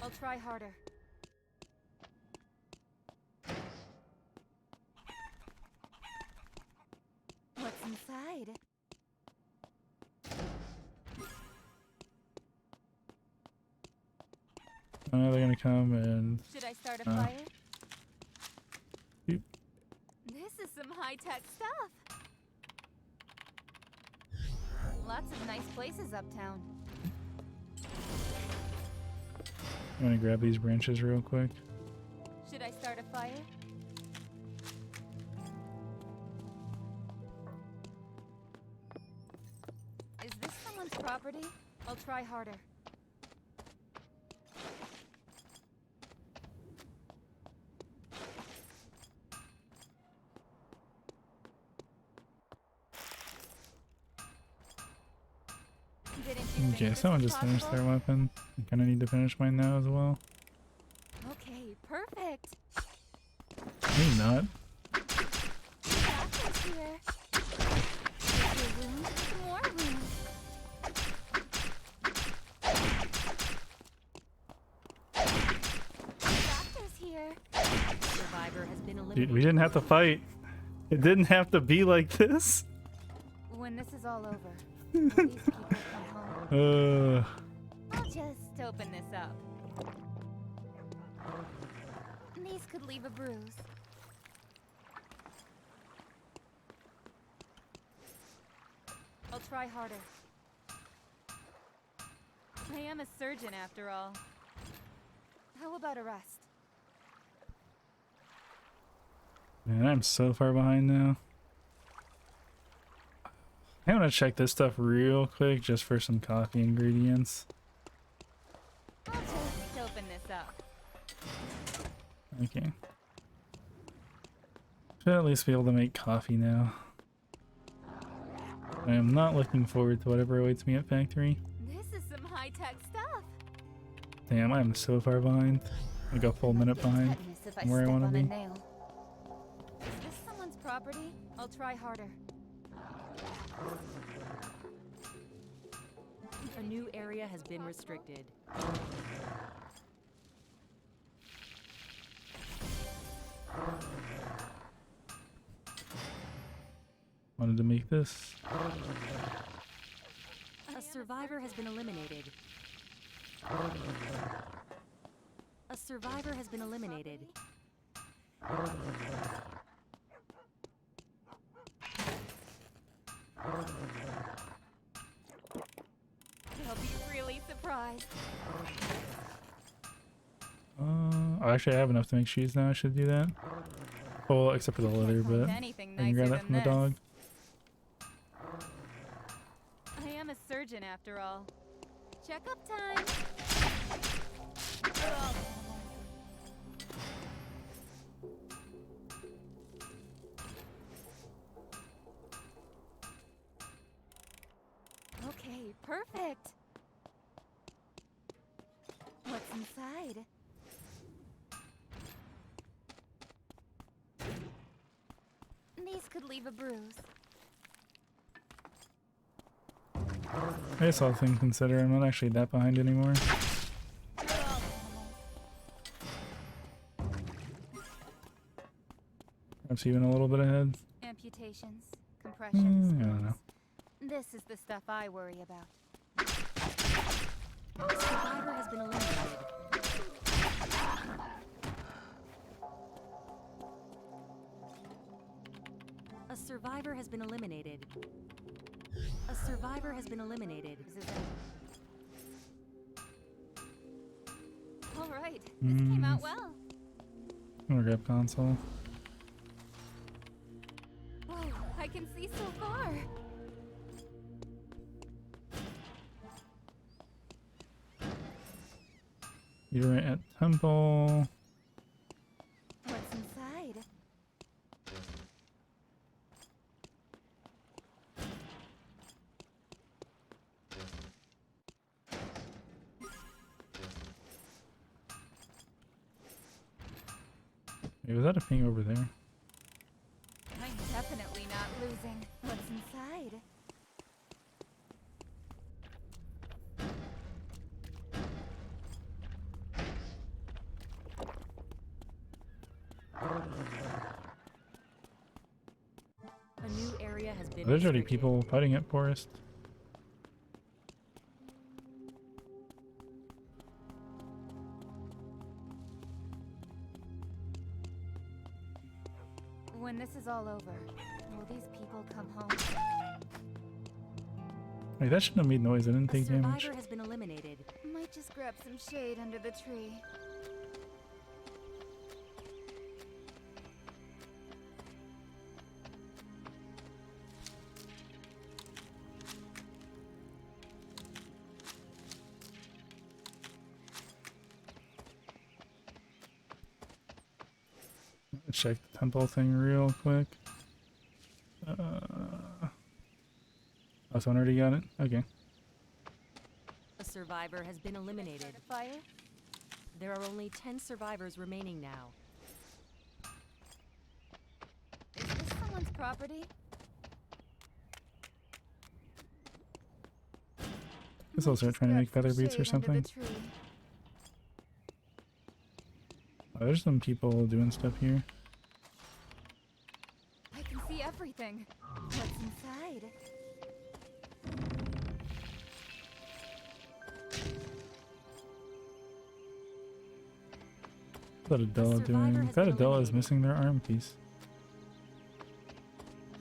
I'll try harder. What's inside? I know they're going to come and... Should I start a fire? Yep. This is some high-tech stuff. Lots of nice places uptown. I'm going to grab these branches real quick. Should I start a fire? Is this someone's property? I'll try harder. Okay, someone just finished their weapon. I kind of need to finish mine now as well. Okay, perfect. Maybe not. Doctor's here. There's your room, more room. Doctor's here. Survivor has been Dude, eliminated. we didn't have to fight. It didn't have to be like this. When this is all over, will these people come home? I'll just open this up. These could leave a bruise. try harder. I am a surgeon after all. How about a rest? Man, I'm so far behind now. I'm gonna check this stuff real quick just for some coffee ingredients. I'll just open this up. Okay. Should at least be able to make coffee now. I am not looking forward to whatever awaits me at factory. This is some high-tech stuff. Damn, I am so far behind. Like a full minute behind from where I want to be. Is this someone's property? I'll try harder. A new area has been restricted. Wanted to make this. A survivor has been eliminated. A survivor has been eliminated. They'll be really surprised. Actually, I have enough to make cheese now. I should do that. Well, except for the leather, but Anything I can grab nicer that from than the dog. I am a surgeon after all. Checkup time. Okay, perfect. What's inside? These could leave a bruise. I guess all things considered, I'm not actually that behind anymore. Perhaps even a little bit ahead. Amputations, compressions. I don't know. This is the stuff I worry about. A survivor has been eliminated. A survivor has been eliminated. A survivor has been eliminated. All right, this came out well. I'm gonna grab console. Whoa, I can see so far. You're right at temple. What's inside? Wait, was that a ping over there? I'm definitely not losing. What's inside? A new area has been There's already restricted. people fighting at forest. When this is all over, will these people come home? Wait, that shouldn't have made noise. I didn't A take damage. survivor has been eliminated. Might just grab some shade under the tree. Check the temple thing real quick. Oh, someone already got it? Okay. A survivor has been eliminated. Start a fire? There are only 10 survivors remaining now. Is this someone's property? Guess I'll start trying to make feather Some boots or shade under something. the tree. Oh, there's some people doing stuff here. I can see everything. What's inside? What's that Adela survivor doing? has That been Adela is eliminated. missing their arm piece.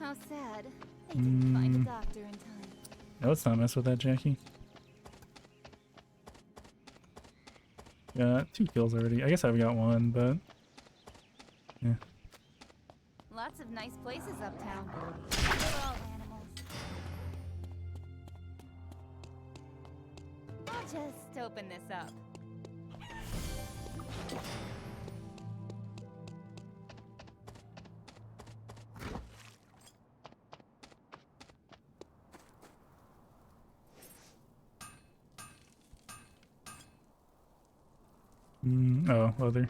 How sad. They didn't find a Mm. doctor in time. No, let's not mess with that, Jackie. Got 2 kills already. I guess I've got 1, but yeah. Lots of nice places uptown. They're all animals. I'll just open this up. Oh, leather.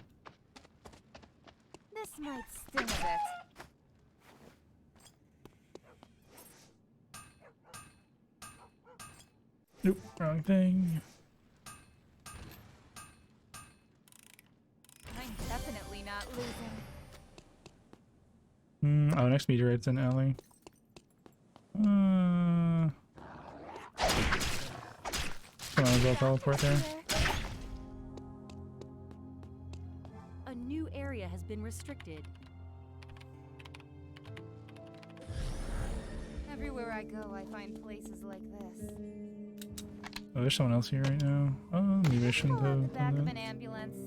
This might sting a bit. Nope, wrong thing. I'm definitely not losing. Oh, next meteorite's in alley. Come on, I'll teleport there. A new area has been restricted. Everywhere I go, I find places like this. Oh, there's someone else here right now. Oh, maybe I shouldn't Pull out the have back done of that. an ambulance.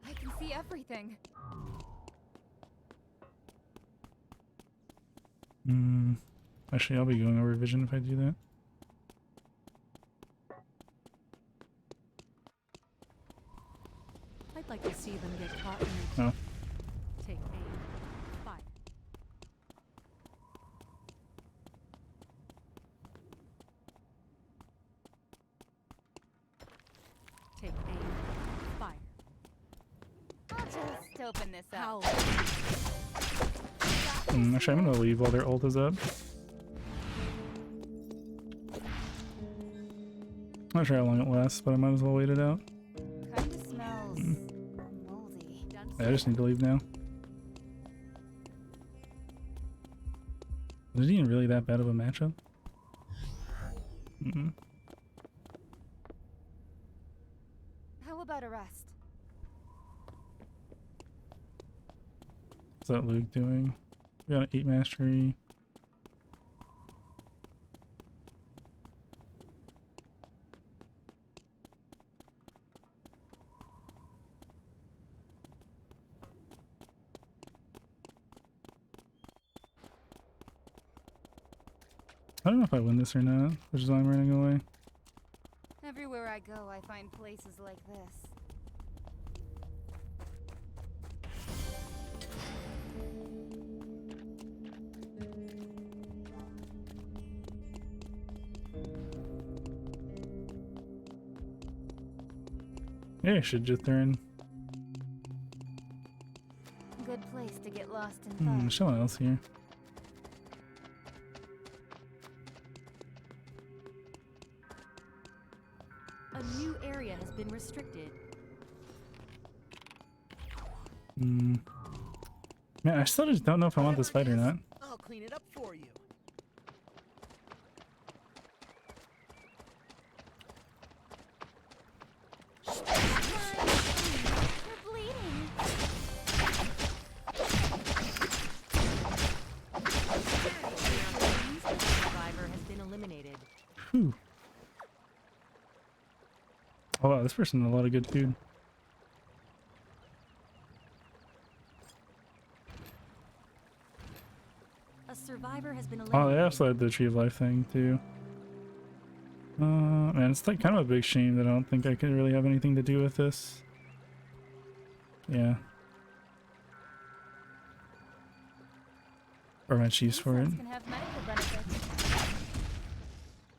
I can see everything. Actually, I'll be going over vision if I do that. I'd like to see them get caught in the Oh. Take aim. Fire. Take aim. Fire. I'll just open this up. Howl. Actually, I'm gonna leave while their ult is up. Not sure how long it lasts, but I might as well wait it out. Kinda smells moldy. I just need to leave now. Was it even really that bad of a matchup? How about a rest? What's that Luke doing? We got an 8 mastery. I don't know if I win this or not, which is why I'm running away. Everywhere I go, I find places like this. Yeah, I should just turn. Good place to get lost in thought. There's someone else here. A new area has been restricted. Man, I still just don't know if I want this fight or not. I'll clean it up for you. You're bleeding. Survivor has been eliminated. Whew. Oh wow, this person had a lot of good food. A survivor has been Oh, eliminated. they also had the Tree of Life thing too. Man, it's like kind of a big shame that I don't think I can really have anything to do with this. Yeah. Or my cheese for it. Incense can have medical benefits.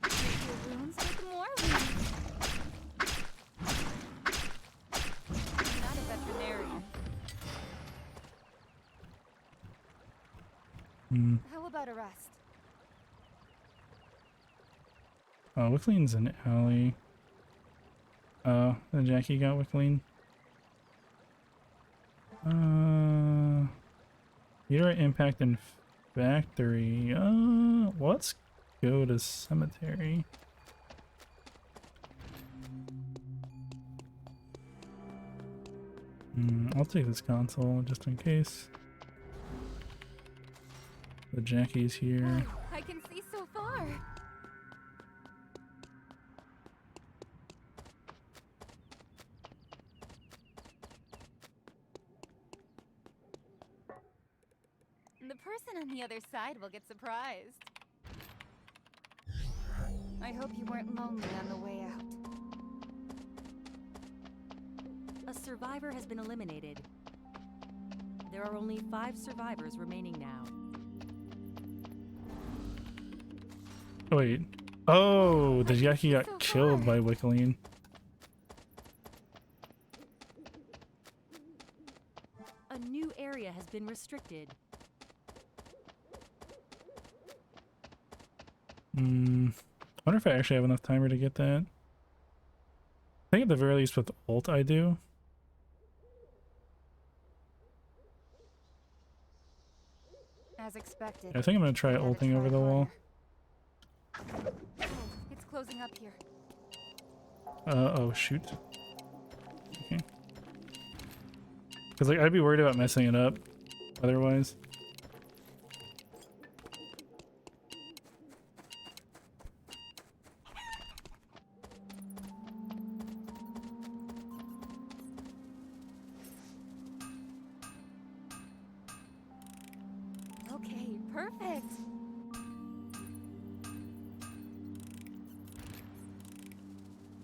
Treat your wounds with more wounds. I'm not a veterinarian. How about a rest? Oh, Wicklean's an alley. Oh, and Jackie got Wicklean. Meteorite impact and factory. Let's go to cemetery. I'll take this console just in case. The Jackie's here. Wow, I can see so far. The person on the other side will get surprised. I hope you weren't lonely on the way out. A survivor has been eliminated. There are only 5 survivors remaining now. Wait. Oh, the Jackie got So killed by far. Wickeline. A new area has been restricted. I wonder if I actually have enough timer to get that. I think at the very least with ult I do. As expected. I think I'm gonna try I gotta ulting over try the wall. harder. Oh, it's closing up here. Oh shoot. Okay. Cause like I'd be worried about messing it up otherwise. Okay, perfect.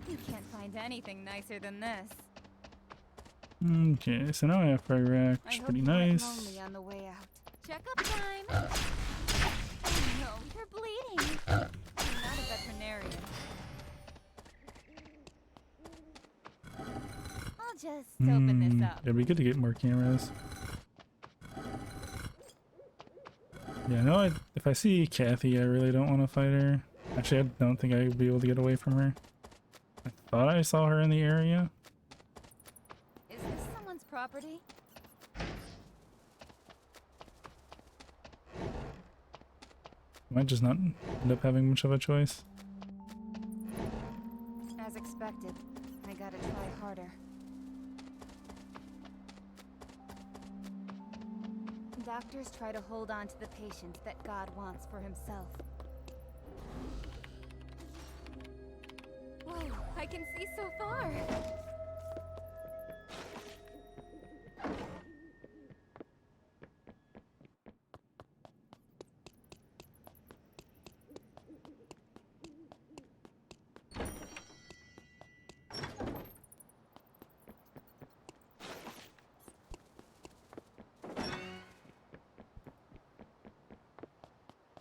You can't find anything nicer than this. Okay, so now I have Frag, I which is hope pretty you weren't nice. lonely on the way out. Checkup time. Oh no, you're bleeding. I'm not a veterinarian. I'll just open this up. It'd be good to get more cameras. Yeah, no, if I see Kathy, I really don't want to fight her. Actually, I don't think I would be able to get away from her. I thought I saw her in the area. Is this someone's property? Might just not end up having much of a choice. As expected, I gotta try harder. Doctors try to hold on to the patient that God wants for himself. Whoa, I can see so far!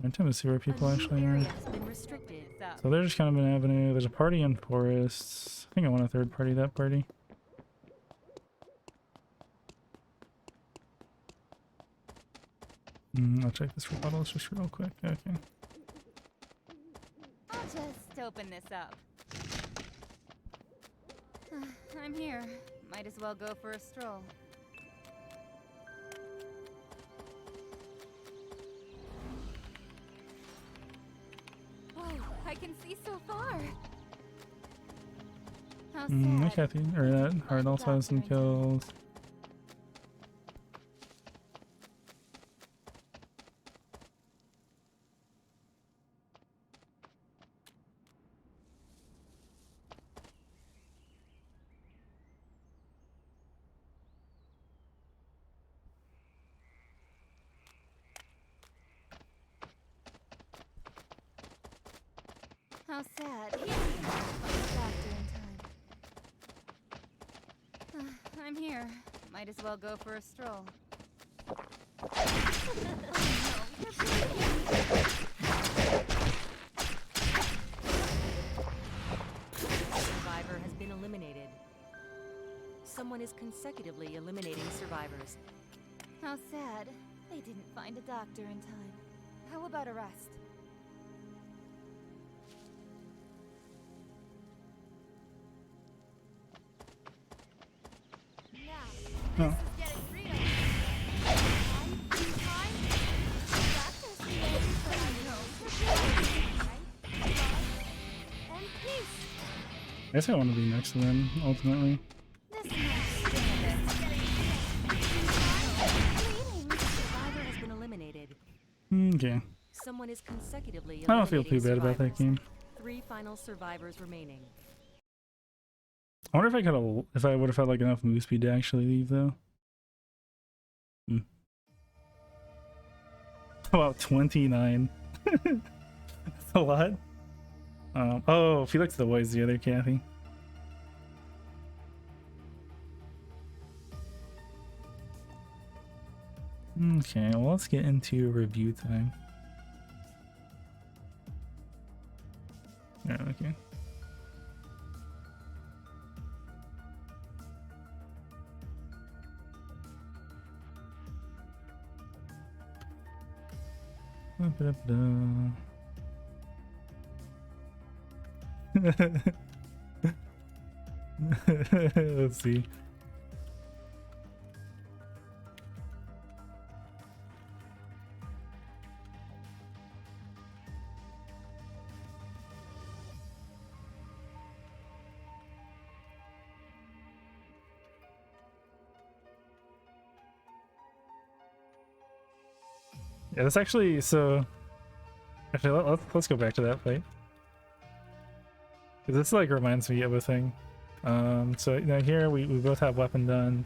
I'm trying to see where people A new actually are. area has been restricted. So they're just kind of an avenue. There's a party in forests. I think I want a third party that party. I'll check this for bottles just real quick. Okay. I'll just open this up. I'm here. Might as well go for a stroll. Whoa, I can see so far. How Hi sad. Kathy. Or that Hard also has some kills. How sad. He didn't find a doctor in time. I'm here. Might as well go for a stroll. Oh no, you're bleeding. A survivor has been eliminated. Someone is consecutively eliminating survivors. How sad. They didn't find a doctor in time. How about a rest? Oh. I guess I want to be next to them, ultimately. This must Okay. Someone is consecutively I don't feel too eliminating bad about that survivors. game. 3 final survivors remaining. I wonder if I could have, if I would have had like enough move speed to actually leave though. About 29. That's a lot. Oh, Felix the Boy's the other Kathy. Okay, well, let's get into review time. Yeah, okay. Let's see. Yeah, that's actually so. Actually, let's go back to that fight. Because this like reminds me of a thing. So you know, here we both have weapon done,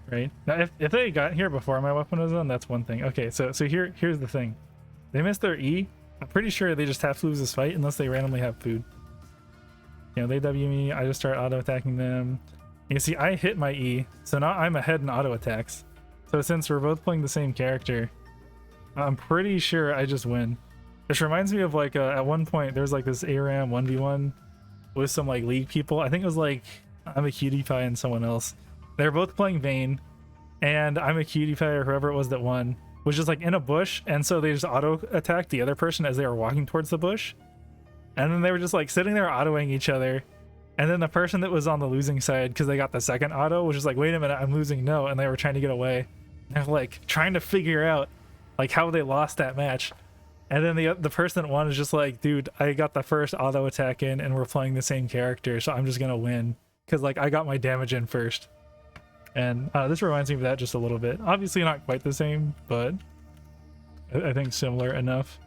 right? Now, if they got here before my weapon was done, that's one thing. Okay, so here's the thing. They missed their E. I'm pretty sure they just have to lose this fight unless they randomly have food. You know, they W me. I just start auto attacking them. You see, I hit my E, so now I'm ahead in auto attacks. So since we're both playing the same character, I'm pretty sure I just win. Which reminds me of like at one point there's like this ARAM 1v1 with some like league people. I think it was like I'm a cutie pie and someone else. They're both playing Vayne, and I'm a cutie pie or whoever it was that won was just like in a bush, and so they just auto attacked the other person as they were walking towards the bush, and then they were just like sitting there autoing each other, and then the person that was on the losing side, because they got the second auto, was just like, wait a minute, I'm losing, no, and they were trying to get away. They're like trying to figure out like how they lost that match. And then the person that won is just like, dude, I got the first auto attack in and we're playing the same character, so I'm just gonna win because like I got my damage in first. And this reminds me of that just a little bit. Obviously not quite the same, but I think similar enough.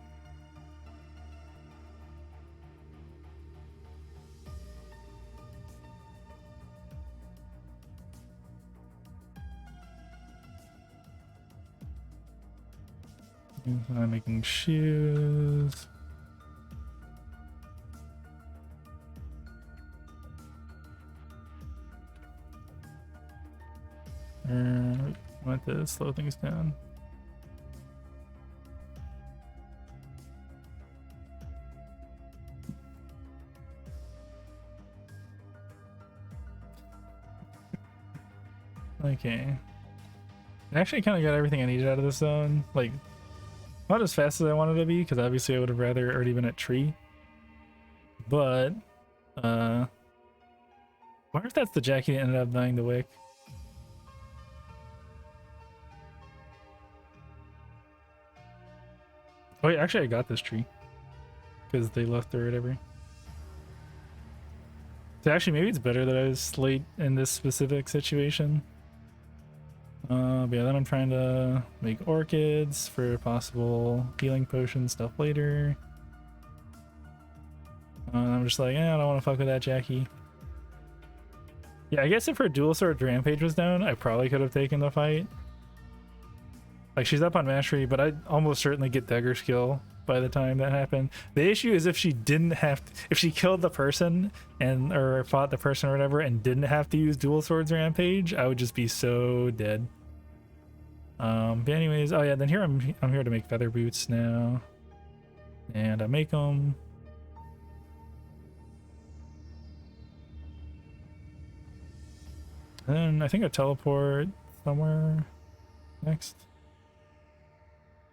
I'm making shoes. I want to slow things down. Okay. I actually kind of got everything I needed out of this zone. Like, not as fast as I wanted to be, because obviously I would have rather already been at tree. But, I wonder if that's the Jackie that ended up dying the wick. Oh wait, actually I got this tree. Because they left or whatever. So actually maybe it's better that I was late in this specific situation. But yeah, then I'm trying to make orchids for possible healing potion stuff later. I'm just like, I don't want to fuck with that Jackie. Yeah, I guess if her dual sword rampage was down, I probably could have taken the fight. Like, she's up on mastery, but I'd almost certainly get dagger skill by the time that happened. The issue is if she didn't have to, if she killed the person and or fought the person or whatever and didn't have to use dual swords rampage, I would just be so dead. But anyways, oh yeah, then here I'm here to make feather boots now, and I make them. Then I think I teleport somewhere next.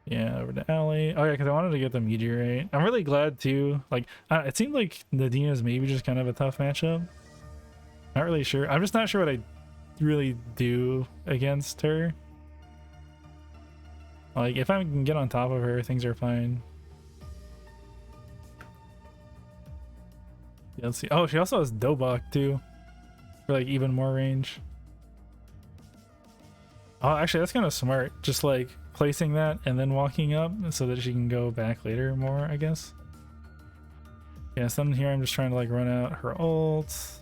Yeah, over to Alley. Oh yeah, because I wanted to get the meteorite. I'm really glad too. Like, it seemed like Nadina's maybe just kind of a tough matchup. Not really sure. I'm just not sure what I really do against her. Like, if I can get on top of her, things are fine. Yeah, let's see. Oh, she also has Dobok too, for like even more range. Oh, actually, that's kind of smart. Just like placing that and then walking up so that she can go back later more, I guess. Yeah, so here I'm just trying to like run out her ult.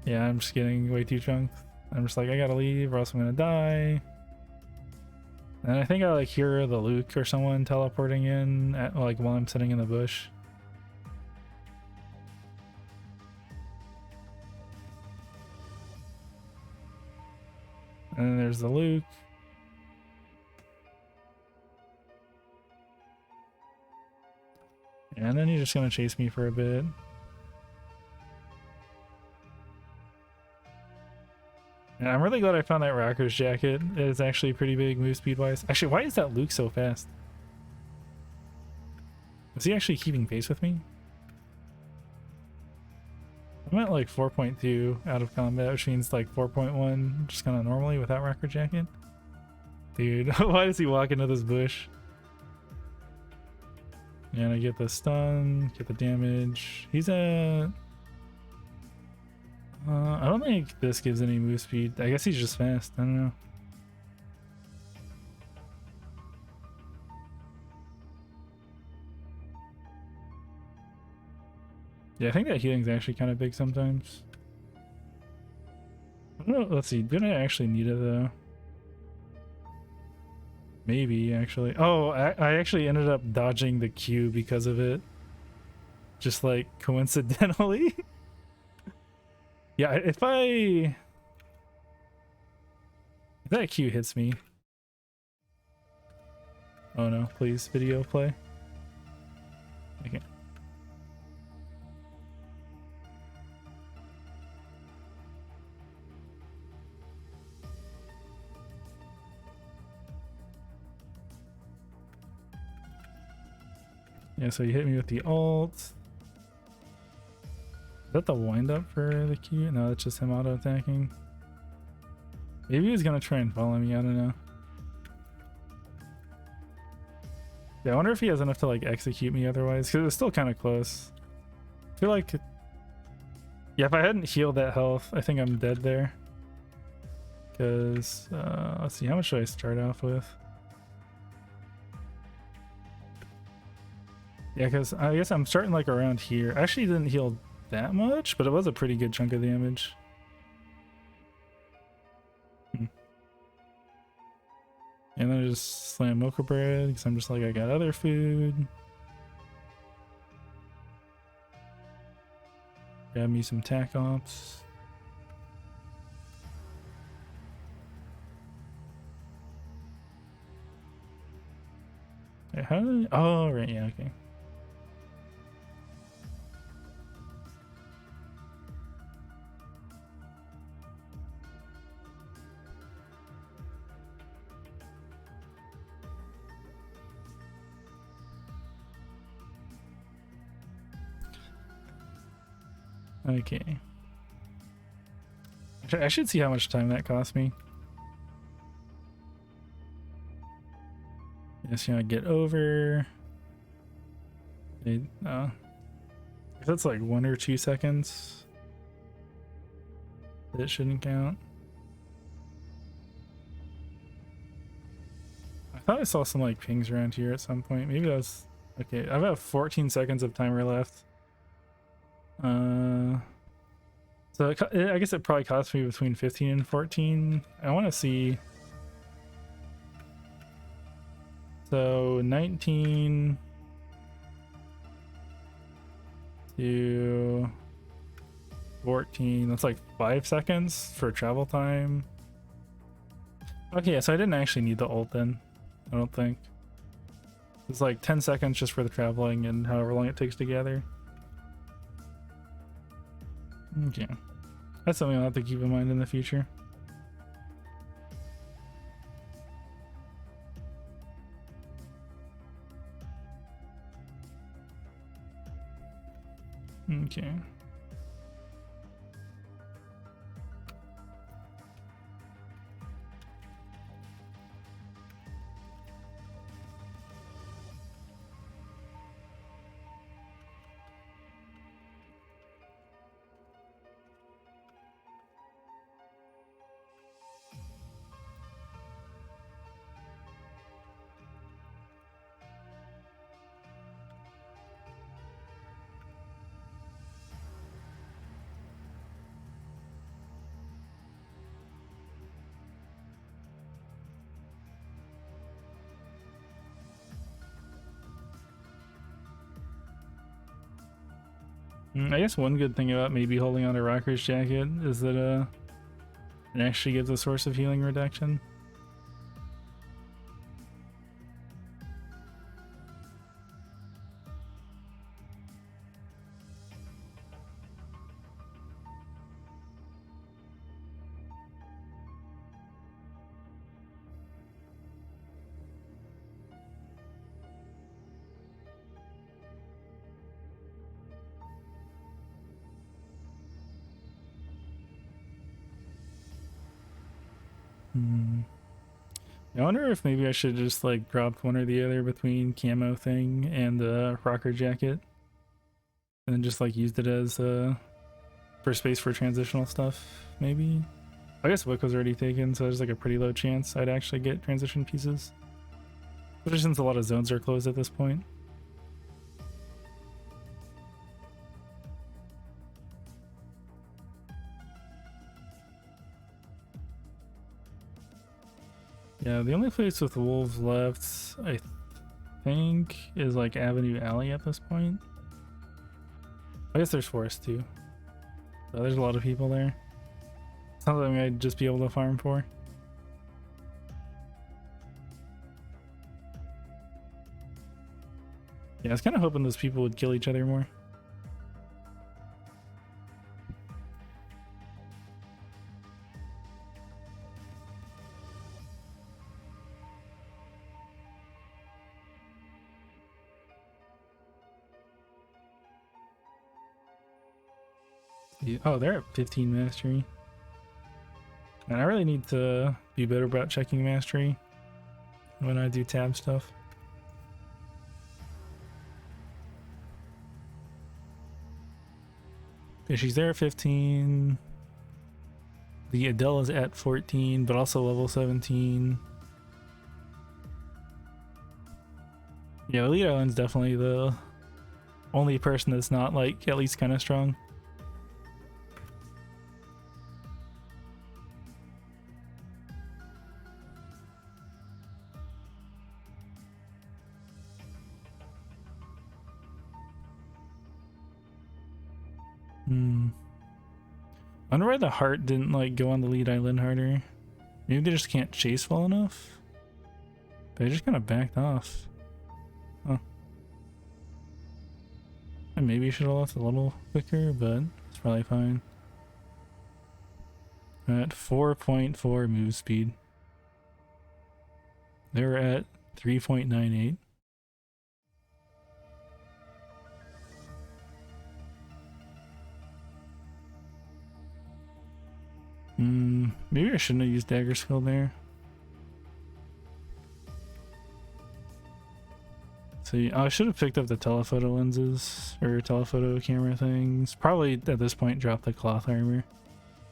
Yeah, I'm just getting way too drunk. I'm just like, I gotta leave or else I'm gonna die. And I think I like hear the Luke or someone teleporting in at, like while I'm sitting in the bush. And then there's the Luke. And then he's just gonna chase me for a bit. And I'm really glad I found that Rocker's jacket. It's actually pretty big move speed wise. Actually, why is that Luke so fast? Is he actually keeping pace with me? I'm at like 4.2 out of combat, which means like 4.1 just kind of normally without Rocker jacket. Dude, why does he walk into this bush? And I get the stun, get the damage. He's at... I don't think this gives any move speed. I guess he's just fast. I don't know. Yeah, I think that healing's actually kind of big sometimes. I don't know, let's see. Didn't I actually need it though? Maybe actually. Oh, I actually ended up dodging the Q because of it. Just like coincidentally. Yeah, if that Q hits me. Oh no, please video play. Okay. Yeah, so he hit me with the ult. Is that the wind up for the Q? No, it's just him auto attacking. Maybe he's gonna try and follow me, I don't know. Yeah, I wonder if he has enough to like execute me otherwise, because it's still kind of close. I feel like, yeah, if I hadn't healed that health, I think I'm dead there. Because, let's see, how much should I start off with? Yeah, because I guess I'm starting like around here. I actually didn't heal that much, but it was a pretty good chunk of damage. And then I just slam mocha bread because I'm just like, I got other food. Grab me some tac ops. Wait, how did I... Oh, right, yeah, okay. Okay. I should see how much time that cost me. Yes, you know, get over. If that's like 1 or 2 seconds, it shouldn't count. I thought I saw some like pings around here at some point. Maybe that was okay. I've got 14 seconds of timer left. So I guess it probably cost me between 15 and 14. I want to see. So 19 to 14. That's like 5 seconds for travel time. Okay, yeah, so I didn't actually need the ult then. I don't think. It's like 10 seconds just for the traveling and however long it takes to gather. Okay. That's something I'll have to keep in mind in the future. Okay. I guess one good thing about maybe holding on to Rocker's jacket is that it actually gives a source of healing reduction. I wonder if maybe I should just like drop one or the other between camo thing and the rocker jacket, and then just like used it as for space for transitional stuff. Maybe. I guess Wick was already taken, so there's like a pretty low chance I'd actually get transition pieces, especially since a lot of zones are closed at this point. Yeah, the only place with wolves left, I think, is like Avenue Alley at this point. I guess there's Forest too. So there's a lot of people there. Something I'd just be able to farm for. Yeah, I was kind of hoping those people would kill each other more. Oh, they're at 15 mastery. And I really need to be better about checking mastery when I do tab stuff. Okay, she's there at 15. The Adela's at 14, but also level 17. Yeah, the lead island's definitely the only person that's not like at least kind of strong. I wonder why the heart didn't like go on the lead island harder. Maybe they just can't chase well enough. They just kind of backed off. Oh. I maybe should have left a little quicker, but it's probably fine. At 4.4 move speed. They're at 3.98. Maybe I shouldn't have used dagger skill there. See, I should have picked up the telephoto lenses or telephoto camera things. Probably at this point drop the cloth armor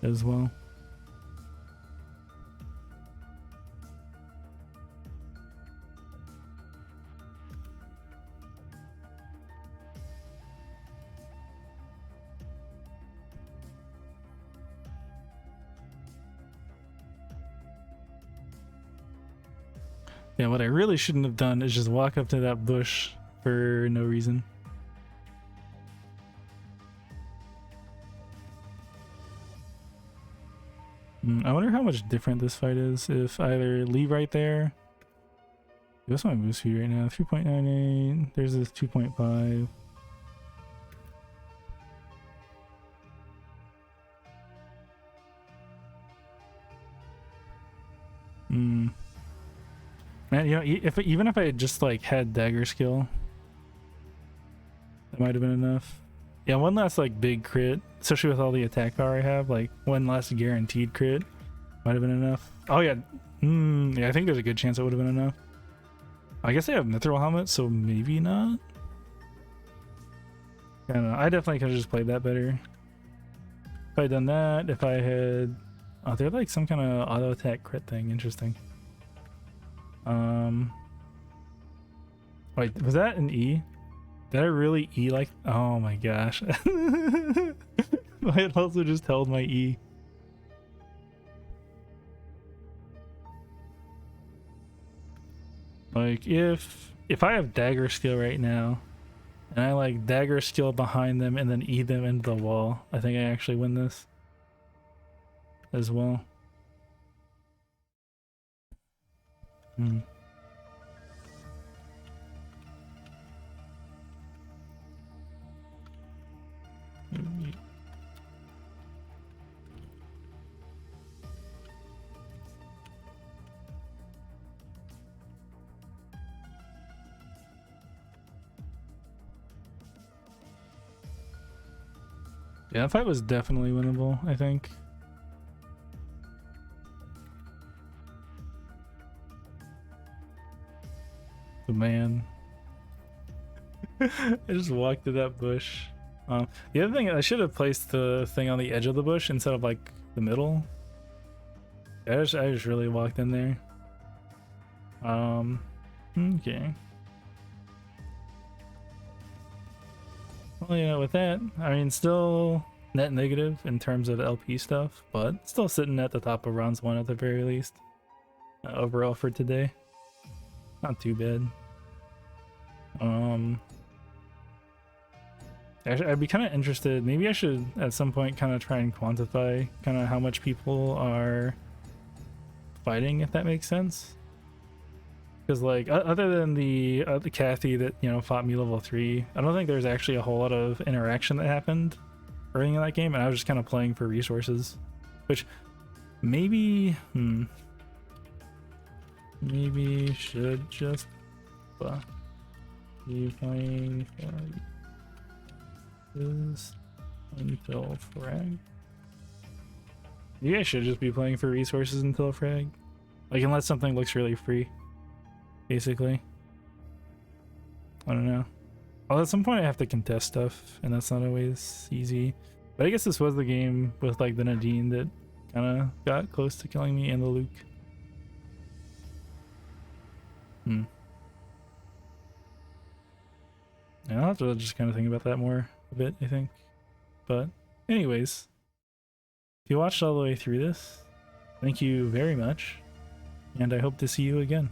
as well. Yeah, what I really shouldn't have done is just walk up to that bush for no reason. I wonder how much different this fight is if I either leave right there. What's my move speed right now? 3.98. There's this 2.5. Man, you know, even if I had just like had dagger skill, that might have been enough. Yeah, one last like big crit, especially with all the attack power I have, like one last guaranteed crit might have been enough. Oh yeah, yeah, I think there's a good chance it would have been enough. I guess I have mithril helmet, so maybe not. I don't know. I definitely could have just played that better. If I had done that, if I had, oh, they're like some kind of auto attack crit thing. Interesting. Wait, was that an E? Did I really E like? Oh my gosh. I had also just held my E. Like if I have dagger skill right now, and I like dagger skill behind them and then E them into the wall, I think I actually win this as well. Hmm. Yeah, that fight was definitely winnable, I think. The man. I just walked to that bush. The other thing, I should have placed the thing on the edge of the bush instead of like the middle. I just really walked in there. Okay. Well, yeah, with that, I mean, still net negative in terms of LP stuff, but still sitting at the top of rounds 1 at the very least. Overall for today, not too bad. Actually, I'd be kind of interested. Maybe I should at some point kind of try and quantify kind of how much people are fighting, if that makes sense. Because like other than the Kathy that, you know, fought me level 3, I don't think there's actually a whole lot of interaction that happened early in that game, and I was just kind of playing for resources, which maybe maybe should just be playing for this until frag. Maybe I should just be playing for resources until frag, like unless something looks really free. Basically, I don't know. Well, at some point I have to contest stuff, and that's not always easy. But I guess this was the game with like the Nadine that kind of got close to killing me, and the Luke. Yeah, I'll have to just kind of think about that more a bit, I think. But anyways, if you watched all the way through this, thank you very much, and I hope to see you again.